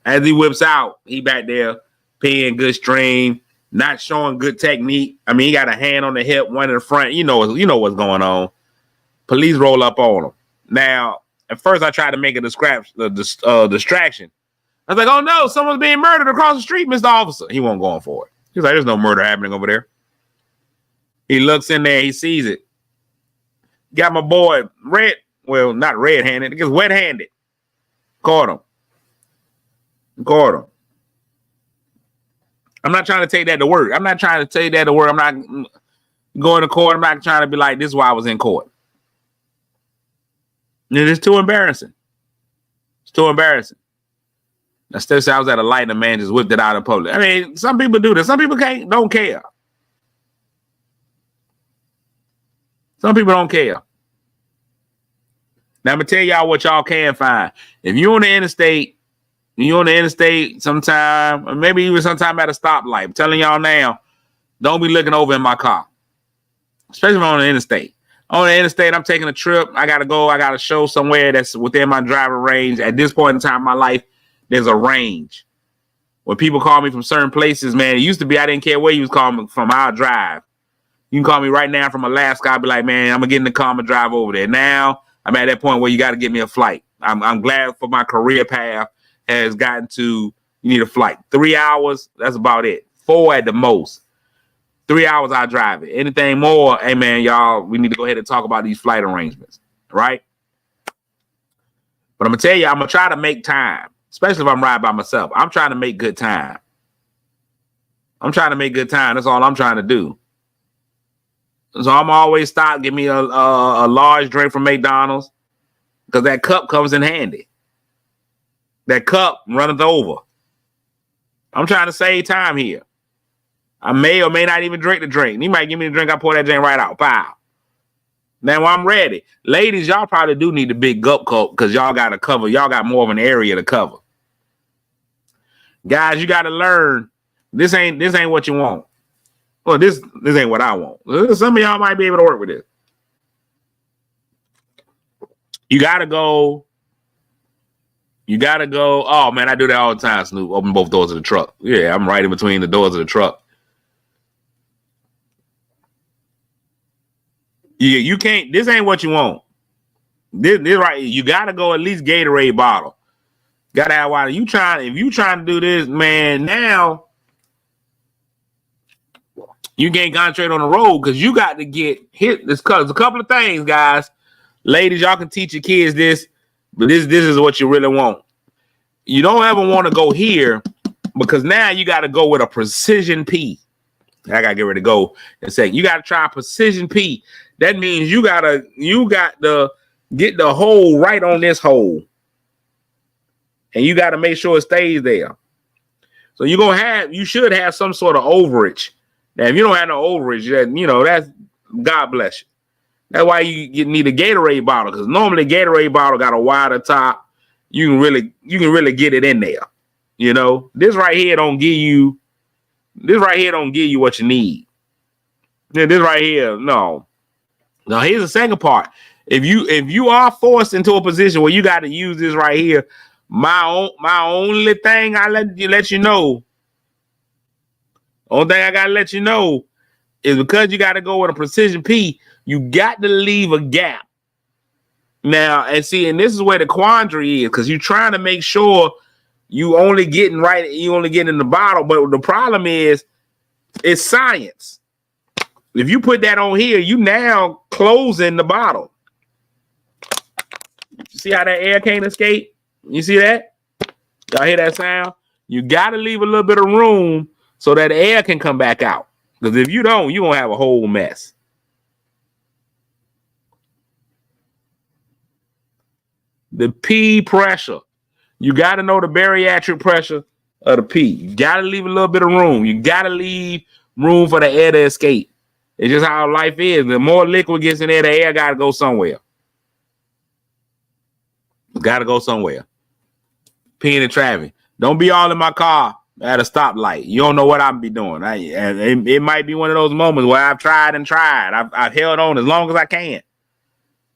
As he whips out, he back there peeing good stream, not showing good technique. I mean, he got a hand on the hip, one in the front. You know what's going on. Police roll up on him. Now, at first, I tried to make a distraction. I was like, oh no, someone's being murdered across the street, Mr. Officer. He won't go on for it. He's like, there's no murder happening over there. He looks in there, he sees it. Got my boy not red-handed, because wet-handed. Caught him. I'm not trying to take that to work. I'm not going to court. I'm not trying to be like, this is why I was in court. It's too embarrassing. I still say I was at a light and a man just whipped it out in public. I mean, some people do this. Some people don't care. Some people don't care. Now I'm gonna tell y'all what y'all can find. If you're on the interstate sometime, or maybe even sometime at a stoplight, I'm telling y'all now, don't be looking over in my car. Especially if I'm on the interstate. On the interstate, I'm taking a trip. I gotta show somewhere that's within my driving range. At this point in time in my life, there's a range. When people call me from certain places, man, it used to be I didn't care where you was calling me from, I'll drive. You can call me right now from Alaska. I'll be like, man, I'm gonna get in the car and drive over there. Now I'm at that point where you got to get me a flight. I'm glad for my career path has gotten to, you need a flight. 3 hours, that's about it. 4 at the most. 3 hours, I'll drive it. Anything more, hey man, y'all, we need to go ahead and talk about these flight arrangements, right? But I'm gonna tell you, I'm gonna try to make time, especially if I'm riding by myself. I'm trying to make good time. That's all I'm trying to do. So I'm always stop, give me a large drink from McDonald's, because that cup comes in handy. That cup runneth over. I'm trying to save time here. I may or may not even drink the drink. He might give me the drink, I pour that drink right out. Pow. Now I'm ready. Ladies, y'all probably do need a big gulp cup because y'all got to cover. Y'all got more of an area to cover. Guys, you got to learn. This ain't what you want. Well, this ain't what I want. Some of y'all might be able to work with this. You gotta go. Oh man, I do that all the time, Snoop. Open both doors of the truck. Yeah, I'm right in between the doors of the truck. You can't. This ain't what you want. This right. You gotta go at least Gatorade bottle. Gotta have water. If you trying to do this, man, now you can't concentrate on the road because you got to get hit. There's a couple of things, guys. Ladies, y'all can teach your kids this, but this is what you really want. You don't ever want to go here because now you got to go with a precision P. I gotta get ready to go and say you got to try precision P. That means you got to get the hole right on this hole, and you got to make sure it stays there. So you should have some sort of overage. Now, if you don't have no overage, that's God bless you. That's why you need a Gatorade bottle, because normally Gatorade bottle got a wider top. You can really get it in there. This right here don't give you what you need. This right here, no. Now here's the second part. If you are forced into a position where you got to use this right here, my only thing I let you know. Only thing I gotta let you know is because you got to go with a precision P, you got to leave a gap. Now, and this is where the quandary is, because you're trying to make sure you only getting in the bottle, but the problem is it's science. If you put that on here, you now closing the bottle. See how that air can't escape? You see that? Y'all hear that sound? You got to leave a little bit of room so that air can come back out. Because if you don't, you're going to have a whole mess. The P pressure. You got to know the bariatric pressure of the P. You got to leave a little bit of room. You got to leave room for the air to escape. It's just how life is. The more liquid gets in there, the air got to go somewhere. Got to go somewhere. Peeing in traffic. Don't be all in my car at a stoplight. You don't know what I'm be doing. It might be one of those moments where I've tried. I've held on as long as I can.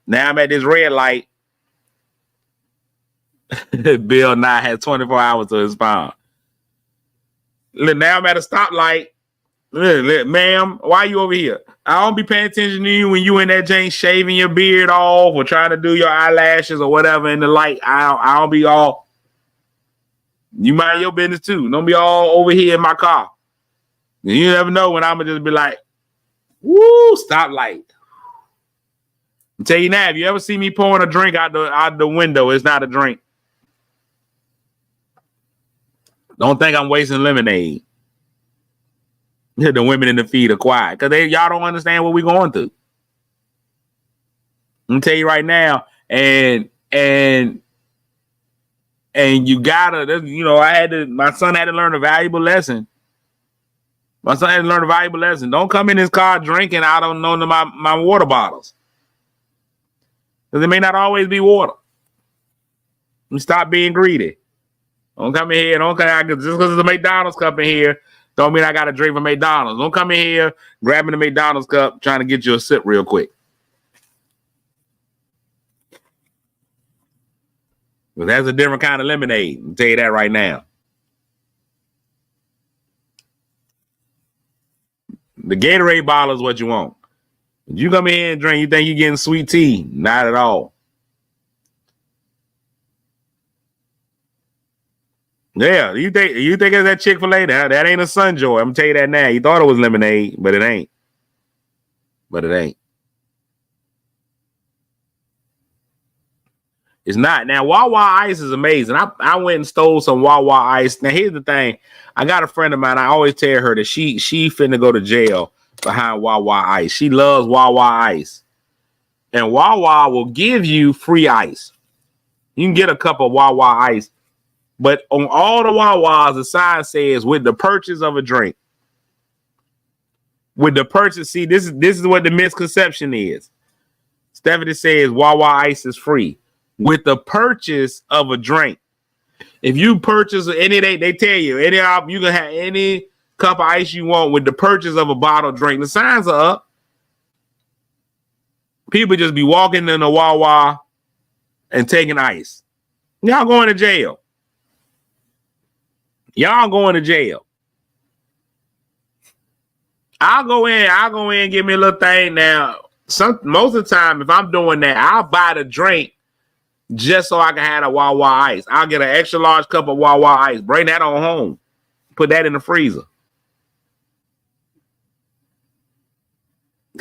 Now I'm at this red light. Bill Nye has 24 hours to respond. Now I'm at a stoplight. Ma'am, why are you over here? I don't be paying attention to you when you in that jank shaving your beard off or trying to do your eyelashes or whatever in the light. I don't be all. You mind your business too. Don't be all over here in my car. You never know when I'm gonna just be like, woo, stop light. I'll tell you now, if you ever see me pouring a drink out the window, it's not a drink. Don't think I'm wasting lemonade. The women in the feed are quiet because y'all don't understand what we're going through. I'm gonna tell you right now, and you gotta, my son had to learn a valuable lesson. Don't come in this car drinking out of my water bottles. Because it may not always be water. And stop being greedy. Don't come in here. Just because there's a McDonald's cup in here, don't mean I got to drink from McDonald's. Don't come in here grabbing the McDonald's cup, trying to get you a sip real quick. But that's a different kind of lemonade. I'll tell you that right now. The Gatorade bottle is what you want. If you come in here and drink, you think you're getting sweet tea. Not at all. Yeah, you think it's that Chick-fil-A? That ain't a Sunjoy. I'm gonna tell you that now. You thought it was lemonade, but it ain't. It's not. Now, Wawa ice is amazing. I went and stole some Wawa ice. Now, here's the thing. I got a friend of mine. I always tell her that she finna go to jail behind Wawa ice. She loves Wawa ice. And Wawa will give you free ice. You can get a cup of Wawa ice. But on all the Wawas, the sign says, with the purchase of a drink. With the purchase, see, this is what the misconception is. Stephanie says Wawa ice is free. With the purchase of a drink. If you purchase any, they tell you, you can have any cup of ice you want with the purchase of a bottle of drink. The signs are up. People just be walking in a Wawa and taking ice. Y'all going to jail. Y'all going to jail. I'll go in and give me a little thing now. Most of the time, if I'm doing that, I'll buy the drink just so I can have a Wawa ice. I'll get an extra large cup of Wawa ice. Bring that on home. Put that in the freezer.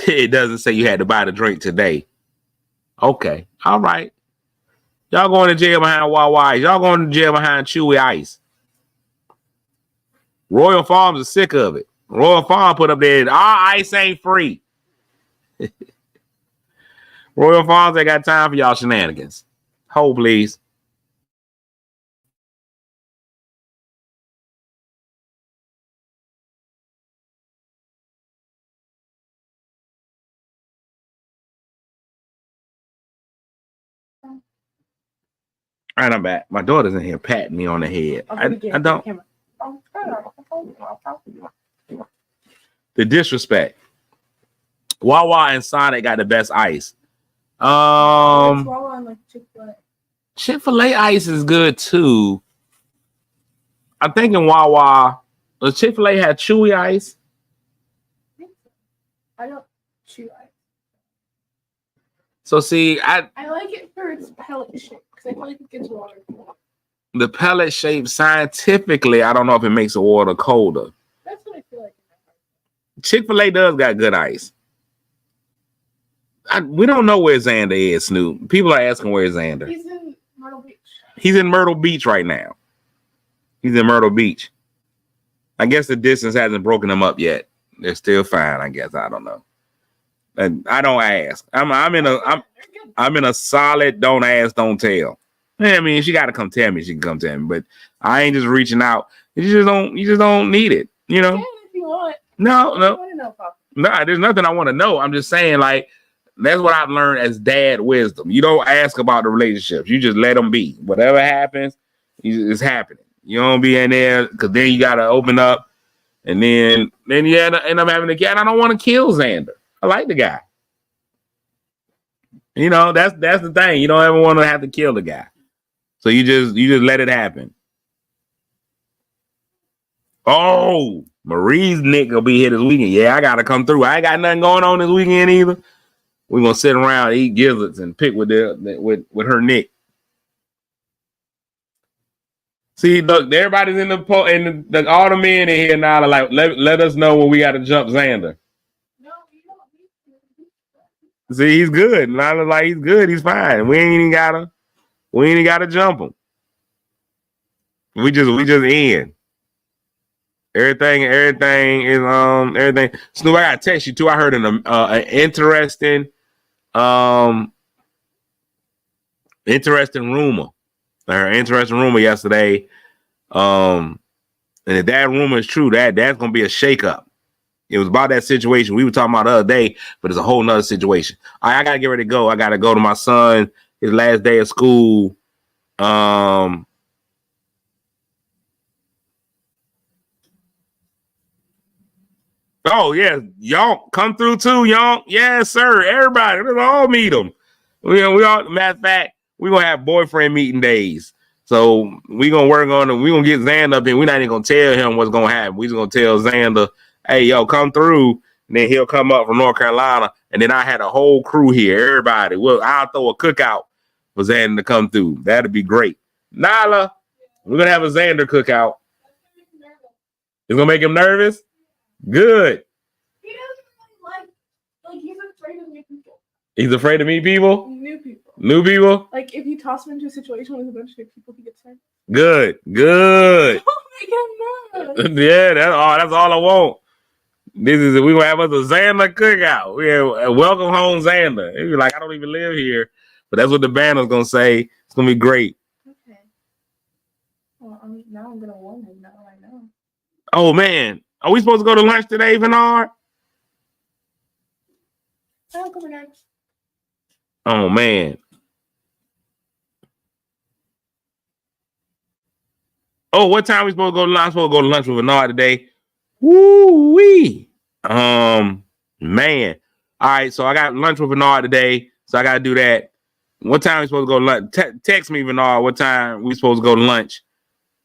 It doesn't say you had to buy the drink today. Okay. All right. Y'all going to jail behind Wawa ice. Y'all going to jail behind Chewy ice. Royal Farms is sick of it. Royal Farm put up there, our ice ain't free. Royal Farms ain't got time for y'all shenanigans. Hold, please. All right, I'm back. My daughter's in here patting me on the head. I don't. The disrespect. Wawa and Sonic got the best ice. Wawa and like Chick-fil-A. Chick-fil-A ice is good too. I'm thinking Wawa. Does Chick-fil-A have chewy ice? I don't chew ice. So see, I like it for its pellet shape because I feel like it gets water. The pellet shape scientifically, I don't know if it makes the water colder. That's what I feel like. Chick-fil-A does got good ice. We don't know where Xander is, Snoop. People are asking where Xander. He's in Myrtle Beach. He's in Myrtle Beach right now. He's in Myrtle Beach. I guess the distance hasn't broken them up yet. They're still fine, I guess. I don't know. And I don't ask. I'm in a solid don't ask, don't tell. I mean, she got to come tell me. She can come tell me, but I ain't just reaching out. You just don't need it. You know. If you want. No. No, There's nothing I want to know. I'm just saying, like, that's what I've learned as dad wisdom. You don't ask about the relationships. You just let them be. Whatever happens, it's happening. You don't be in there because then you got to open up, and then you end up having a cat. I don't want to kill Xander. I like the guy. You know, that's the thing. You don't ever want to have to kill the guy. So you just let it happen. Oh, Marie's Nick will be here this weekend. Yeah, I gotta come through. I ain't got nothing going on this weekend either. We're gonna sit around, eat gizzards, and pick with her Nick. See, look, everybody's in all the men in here now are like, let us know when we got to jump Xander. No, you don't need to. See, he's good. Nala's like, he's good. He's fine. We ain't even gotta jump him. We just in. Everything is everything. Snoop, I gotta text you too. I heard an interesting rumor. I heard an interesting rumor yesterday. And if that rumor is true, that's gonna be a shakeup. It was about that situation we were talking about the other day, but it's a whole nother situation. I gotta get ready to go. I gotta go to my son, his last day of school. Oh yeah, y'all come through too, y'all. Yes, sir. Everybody, let's all meet them. We all. Matter of fact, we gonna have boyfriend meeting days. So we gonna work on it. We gonna get Xander up, and we're not even gonna tell him what's gonna happen. We just gonna tell Xander, "Hey, yo, come through." And then he'll come up from North Carolina, and then I had a whole crew here. Everybody, I'll throw a cookout for Xander to come through. That'd be great. Nala, we're gonna have a Xander cookout. It's gonna make him nervous. Good. He doesn't like he's afraid of new people. He's afraid to meet people? New people. New people? Like if you toss him into a situation with a bunch of new people, he gets hurt. Good. Oh my god. Yeah, that's all I want. We gonna have us a Xander cookout. We have welcome home Xander. He'll be like, I don't even live here. But that's what the banner's gonna say. It's gonna be great. Okay. Well, now I'm gonna warn him. Now I know. Oh man. Are we supposed to go to lunch today, Bernard? I'll go next. Oh man. Oh, what time are we supposed to go to lunch? I'm supposed to go to lunch with Bernard today. Woo-wee. Man. All right, so I got lunch with Bernard today, so I got to do that. What time are we supposed to go to lunch? Text me, Bernard, what time we supposed to go to lunch.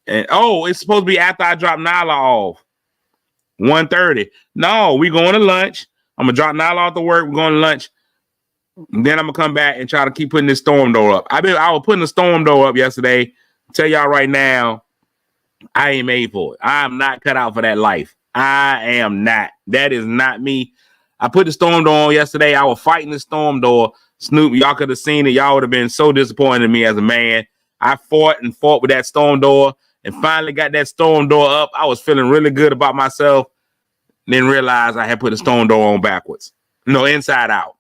And it's supposed to be after I drop Nala off. 1:30. No, we going to lunch. I'm going to drop Nala off to work. We're going to lunch. And then I'm going to come back and try to keep putting this storm door up. I was putting the storm door up yesterday. Tell y'all right now, I ain't made for it. I'm not cut out for that life. I am not. That is not me. I put the storm door on yesterday. I was fighting the storm door. Snoop, y'all could have seen it. Y'all would have been so disappointed in me as a man. I fought with that storm door and finally got that storm door up. I was feeling really good about myself. Then realized I had put the storm door on backwards. No, inside out.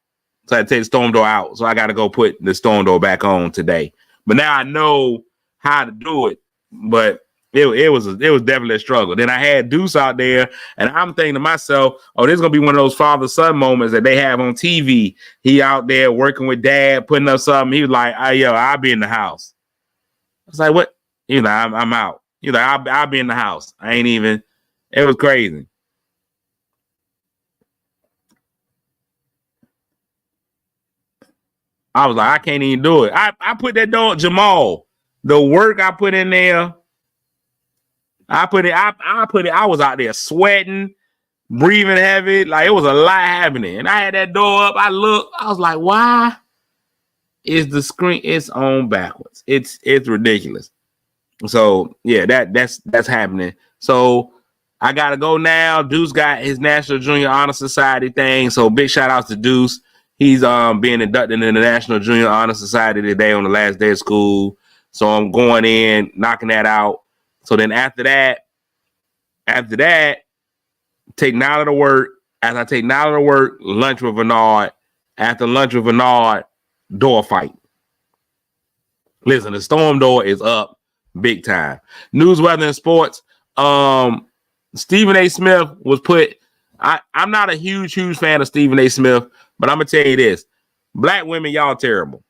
So I had to take the storm door out. So I got to go put the storm door back on today. But now I know how to do it. But it was definitely a struggle. Then I had Deuce out there, and I'm thinking to myself, oh, this is going to be one of those father-son moments that they have on TV. He out there working with dad, putting up something. He was like, I'll be in the house. I was like, what? He's like, I'm out. He's like, I'll be in the house. I ain't even. It was crazy. I was like, I can't even do it. I put that dog, Jamal, the work I put in there, I was out there sweating, breathing heavy. Like it was a lot happening. And I had that door up. I was like, why is the screen it's on backwards? It's ridiculous. So yeah, that's happening. So I gotta go now. Deuce got his National Junior Honor Society thing. So big shout outs to Deuce. He's being inducted in the National Junior Honor Society today on the last day of school. So I'm going in, knocking that out. So then after that, take Nala to work. As I take Nala to work, lunch with Bernard. After lunch with Bernard, door fight. Listen, the storm door is up big time. News, weather, and sports. Stephen A. Smith was put. I'm not a huge fan of Stephen A. Smith, but I'm gonna tell you this: black women, y'all terrible.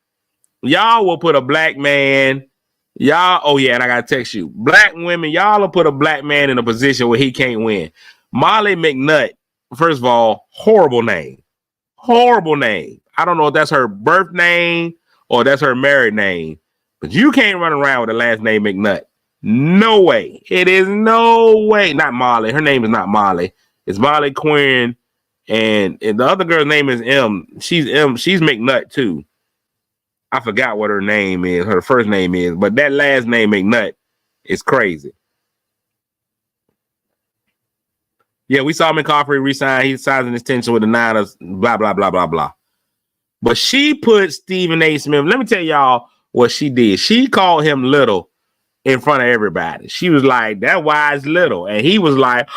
Y'all will put a black man. Y'all, oh yeah, and I gotta text you. Black women, y'all will put a black man in a position where he can't win. Molly McNutt, first of all, horrible name. Horrible name. I don't know if that's her birth name or that's her married name, but you can't run around with the last name McNutt. No way. It is no way. Not Molly. Her name is not Molly. It's Molly Quinn. And the other girl's name is M. She's McNutt too. I forgot what her name is. Her first name is, but that last name McNutt It's crazy. Yeah, we saw McCaffrey resign. He's signing his tension with the Niners, blah, blah, blah, blah, blah. But she put Stephen A. Smith. Let me tell y'all what she did. She called him little in front of everybody. She was like, that wise little. And he was like,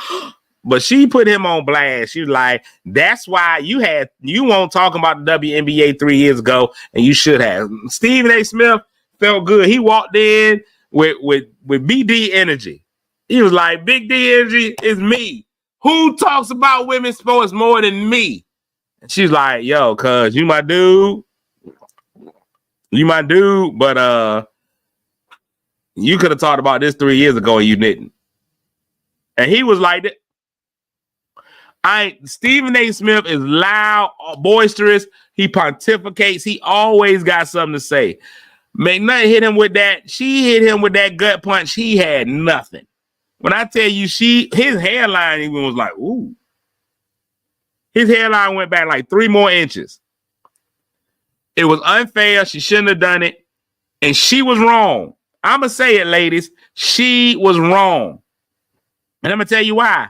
but she put him on blast. She was like, that's why you won't talk about the WNBA 3 years ago, and you should have. Stephen A. Smith felt good. He walked in with BD energy. He was like, Big D energy is me. Who talks about women's sports more than me? And she's like, yo, cuz you my dude. You my dude, but you could have talked about this 3 years ago and you didn't. And he was like, Stephen A. Smith is loud, boisterous. He pontificates. He always got something to say. McNutt hit him with that. She hit him with that gut punch. He had nothing. When I tell you, his hairline even was like, ooh. His hairline went back like 3 more inches. It was unfair. She shouldn't have done it. And she was wrong. I'm going to say it, ladies. She was wrong. And I'm going to tell you why.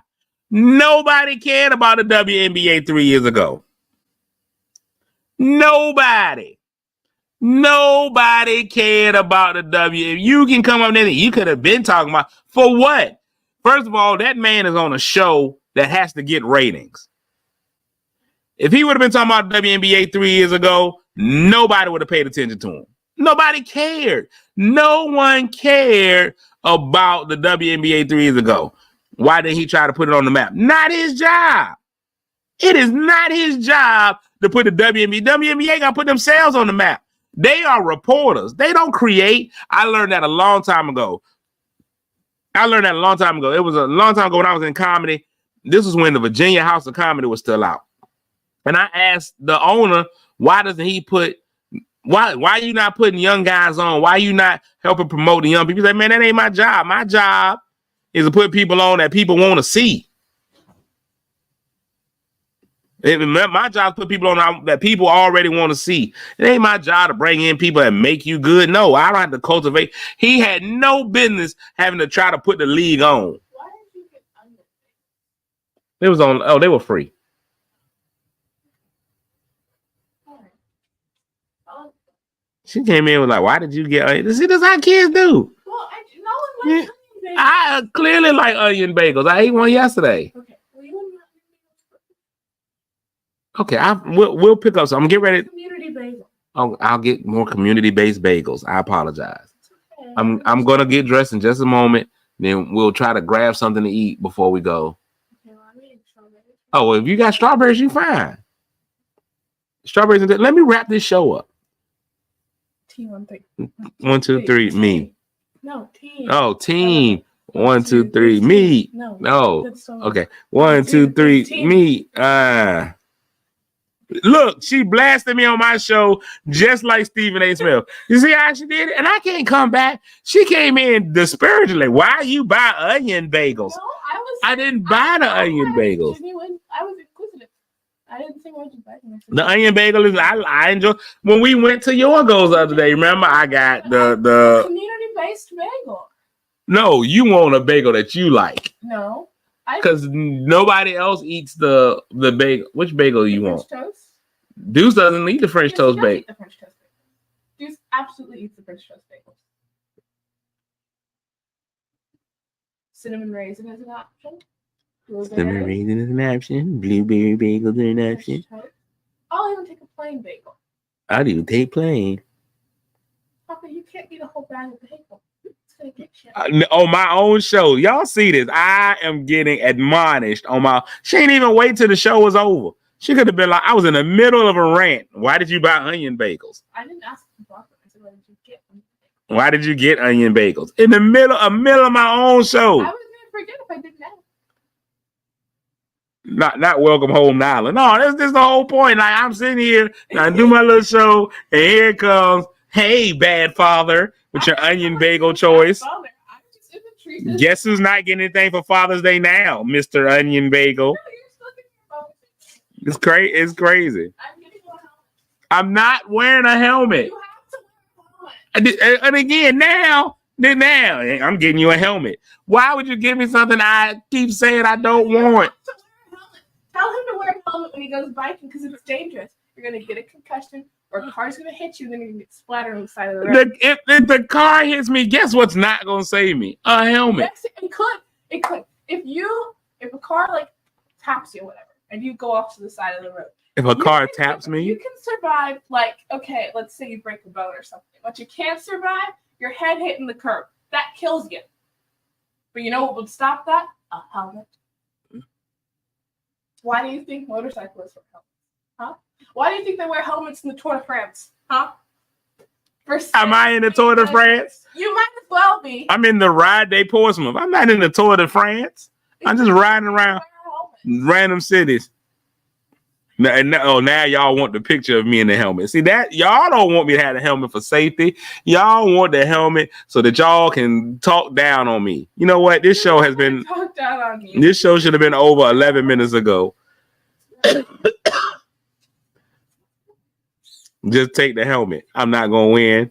Nobody cared about the WNBA 3 years ago. Nobody cared about the WNBA. You can come up there. You could have been talking about, for what? First of all, that man is on a show that has to get ratings. If he would have been talking about WNBA 3 years ago, nobody would have paid attention to him. Nobody cared. No one cared about the WNBA 3 years ago. Why didn't he try to put it on the map? Not his job. It is not his job to put the WNBA. WNBA got to put themselves on the map. They are reporters. They don't create. I learned that a long time ago. It was a long time ago when I was in comedy. This was when the Virginia House of Comedy was still out. And I asked the owner, why doesn't he put, why are you not putting young guys on? Why are you not helping promote the young people? He said, man, that ain't my job. My job is to put people on that people want to see. My job is to put people on that people already want to see. It ain't my job to bring in people that make you good. No, I don't have to cultivate. He had no business having to try to put the league on. Why did you get under? It was on. Oh, they were free. She came in and was like, why did you get onion? See, that's how kids do. Well, no one likes onion bagels. I clearly like onion bagels. I ate one yesterday. Okay. Well, you wouldn't Okay, we'll pick up some. I'm getting ready. Community bagel. I'll get more community-based bagels. I apologize. Okay. I'm gonna get dressed in just a moment. Then we'll try to grab something to eat before we go. Okay, well, I'm eating strawberries. Oh, well, if you got strawberries, you fine. Strawberries. Let me wrap this show up. T1 3. 1, 2, 3, me. No, team. Oh, team. 1, 2, 3, me. No. Okay. 1, 2, 3, me. Look, she blasted me on my show just like Stephen A. Smith. You see how she did it? And I can't come back. She came in disparagingly. Why you buy onion bagels? No, I didn't buy the onion bagels. I was inquisitive. I didn't think what you buy. The onion bagel is I enjoy. When we went to Yorgos the other day, remember I got the community-based bagel. No, you want a bagel that you like. No. Because nobody else eats the bagel. Which bagel you want? French toast? Deuce doesn't eat the French toast bagel. Eat the French toast bagel. Deuce absolutely eats the French toast bagel. Cinnamon raisin is an option. Cinnamon raisin is an option. Blueberry bagels are an option. I'll even take a plain bagel. I'll even take plain. Papa, you can't eat a whole bag of bagel. On my own show, y'all see this. I am getting admonished on my. She ain't even wait till the show was over. She could have been like, I was in the middle of a rant. Why did you buy onion bagels? I didn't ask you about them. I said, why did you get onion bagels? Why did you get onion bagels in the middle of my own show? I was gonna forget if I didn't ask. Not welcome home, Nyla. No, this is the whole point. Like I'm sitting here and I do my little show, and here it comes. Hey, bad father, with your onion bagel choice. Guess who's not getting anything for Father's Day now, Mr. Onion Bagel? It's crazy. It's crazy. I'm not wearing a helmet. You have to wear a helmet. And again, now Then now I'm getting you a helmet. Why would you give me something I keep saying I don't want? Tell him to wear a helmet when he goes biking because it's dangerous. You're gonna get a concussion, or a car's gonna hit you, and then you're gonna get splattered on the side of the road. If the car hits me, guess what's not gonna save me? A helmet. Yes, it could. If a car like taps you or whatever, and you go off to the side of the road. If a car taps me, you can survive. Like, okay, let's say you break a bone or something, but you can't survive your head hitting the curb. That kills you. But you know what would stop that? A helmet. Why do you think motorcyclists wear helmets? Huh? Why do you think they wear helmets in the Tour de France? Huh? Am I in the Tour de France? You might as well be. I'm in the Ride de Portsmouth. I'm not in the Tour de France. I'm just riding around random cities. Now y'all want the picture of me in the helmet. See that y'all don't want me to have the helmet for safety. Y'all want the helmet so that y'all can talk down on me. You know what? This show has been talk down on you. This show should have been over 11 minutes ago. Just take the helmet. I'm not gonna win.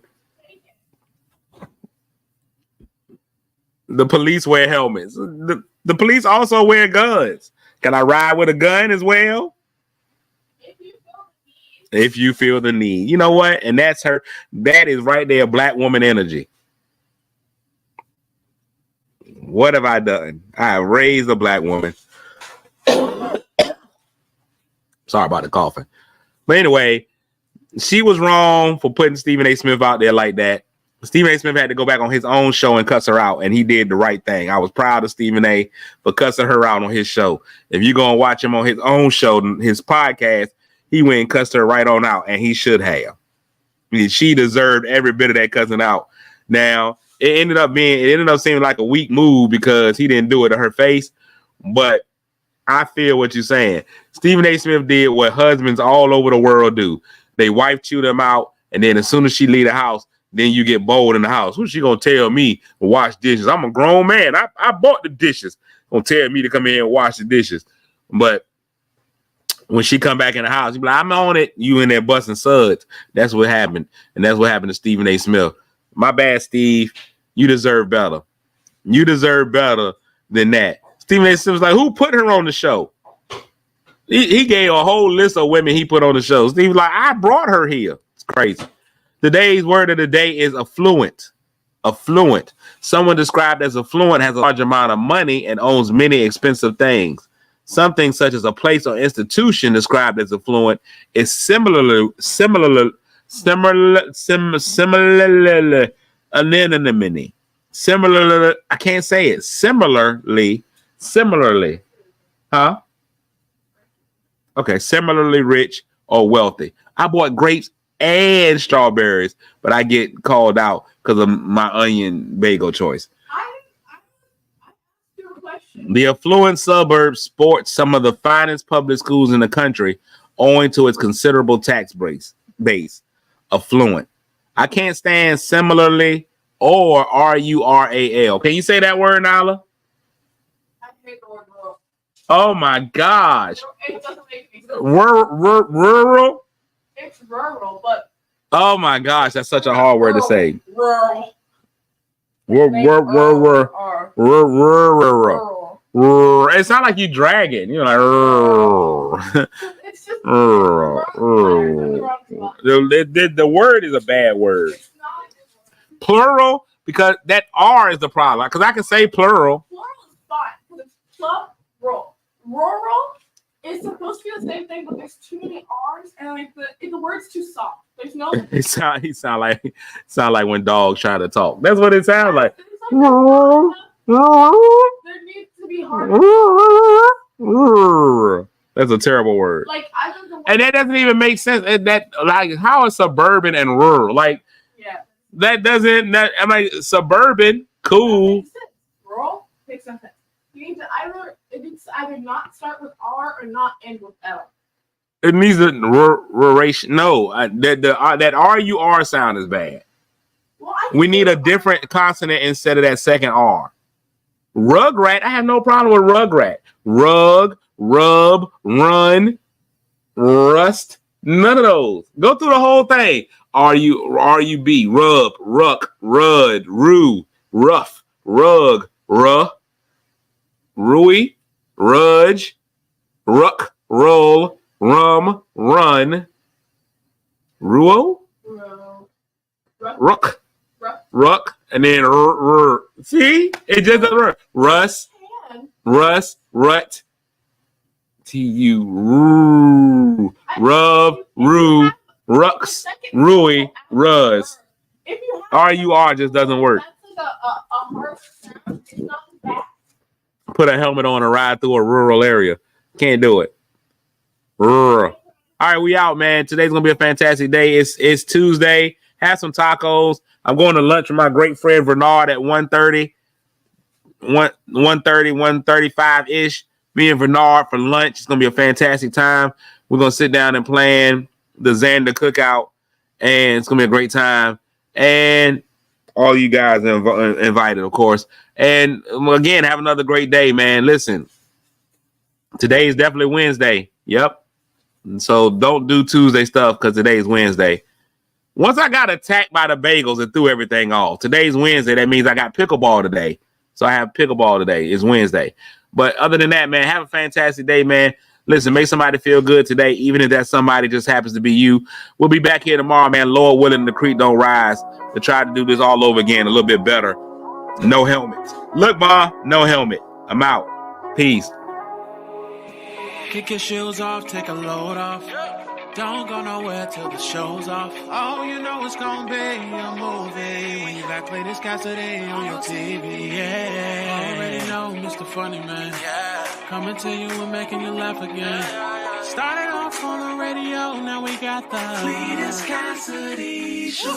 The police wear helmets. The police also wear guns. Can I ride with a gun as well? If you feel the need. You know what? And that's her. That is right there, black woman energy. What have I done? I have raised a black woman. Sorry about the coughing. But anyway, she was wrong for putting Stephen A. Smith out there like that. Stephen A. Smith had to go back on his own show and cuss her out, and he did the right thing. I was proud of Stephen A. for cussing her out on his show. If you're going to watch him on his own show, his podcast, he went and cussed her right on out, and he should have. I mean, she deserved every bit of that cussing out. Now, it ended up seeming like a weak move because he didn't do it to her face, but I feel what you're saying. Stephen A. Smith did what husbands all over the world do. They wife chew them out, and then as soon as she leave the house, then you get bold in the house. Who's she gonna tell me to wash dishes? I'm a grown man. I bought the dishes. Gonna tell me to come in and wash the dishes. But when she come back in the house, you be like, I'm on it. You in there busting suds. That's what happened. And that's what happened to Stephen A. Smith. My bad, Steve. You deserve better. You deserve better than that. Stephen A. Smith was like, who put her on the show? He gave a whole list of women he put on the show. Steve was like, I brought her here. It's crazy. Today's word of the day is affluent. Affluent. Someone described as affluent has a large amount of money and owns many expensive things. Something such as a place or institution described as affluent is similarly anonymity. Similarly, I can't say it. Similarly, huh? Okay, similarly rich or wealthy. I bought grapes and strawberries, but I get called out because of my onion bagel choice. The affluent suburb sports some of the finest public schools in the country owing to its considerable tax base. Affluent. I can't stand similarly or rural. Can you say that word, Nala? I hate the word rural. Oh my gosh. It doesn't make any sense. Rural? It's rural, but oh my gosh, that's such a hard word to say. Rural. It sounds like you dragging. You're like, it's just the word is a bad word. Plural, because that R is the problem. Because I can say plural. Plural is fine. Because it's plural. Rural is supposed to be the same thing, but there's too many R's, and like the word's too soft. There's no. He sound like when dogs try to talk. That's what it sounds like. There needs to be hard. That's a terrible word. Like and that doesn't even make sense. That like how is suburban and rural? Like yeah. That doesn't. I mean, suburban, cool. Rural makes sense. You need to either not start with R or not end with L. It needs a ruration. No, that RUR sound is bad. Well, we need a different consonant instead of that second R. Rugrat. I have no problem with rugrat. Rug, rub, run, rust. None of those. Go through the whole thing. RUB, rub, ruck, rud, rue. rough, rug, Rui, Rudge, Ruck, Roll, Rum, Run, Ruo, Ruck, and then see? It just doesn't Russ, Rut, T-U, Rub, Rue, Rux, Rui, Ruz. R-U-R just doesn't work. Put a helmet on and ride through a rural area. Can't do it. All right, we out, man. Today's gonna be a fantastic day. It's Tuesday. Have some tacos. I'm going to lunch with my great friend Bernard at 1:30, 1:35-ish. Me and Bernard for lunch. It's gonna be a fantastic time. We're gonna sit down and plan the Xander cookout, and it's gonna be a great time. And all you guys are invited, of course. And again, have another great day, man. Listen, today is definitely Wednesday. Yep. And so don't do Tuesday stuff because today is Wednesday. Once I got attacked by the bagels and threw everything off. Today's Wednesday. That means I got pickleball today. So I have pickleball today. It's Wednesday. But other than that, man, have a fantastic day, man. Listen, make somebody feel good today, even if that somebody just happens to be you. We'll be back here tomorrow, man. Lord willing, the creek don't rise, to try to do this all over again a little bit better. No helmets. Look, Ma, no helmet. I'm out. Peace. Kick your shoes off, take a load off. Don't go nowhere till the show's off. Oh, you know it's gonna be a movie when you got Cletus Cassidy on your TV. Yeah, already know Mr. Funny Man. Coming to you and making you laugh again. Started off on the radio, now we got the Cletus Cassidy Show.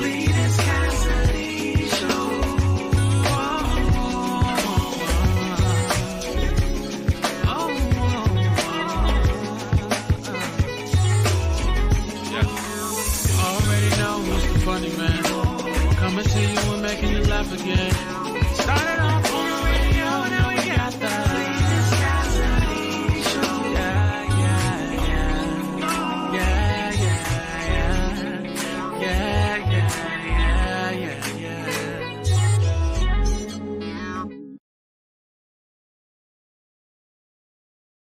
Cletus Cassidy Show. Already know who's the funny man. Coming to you and making you laugh again.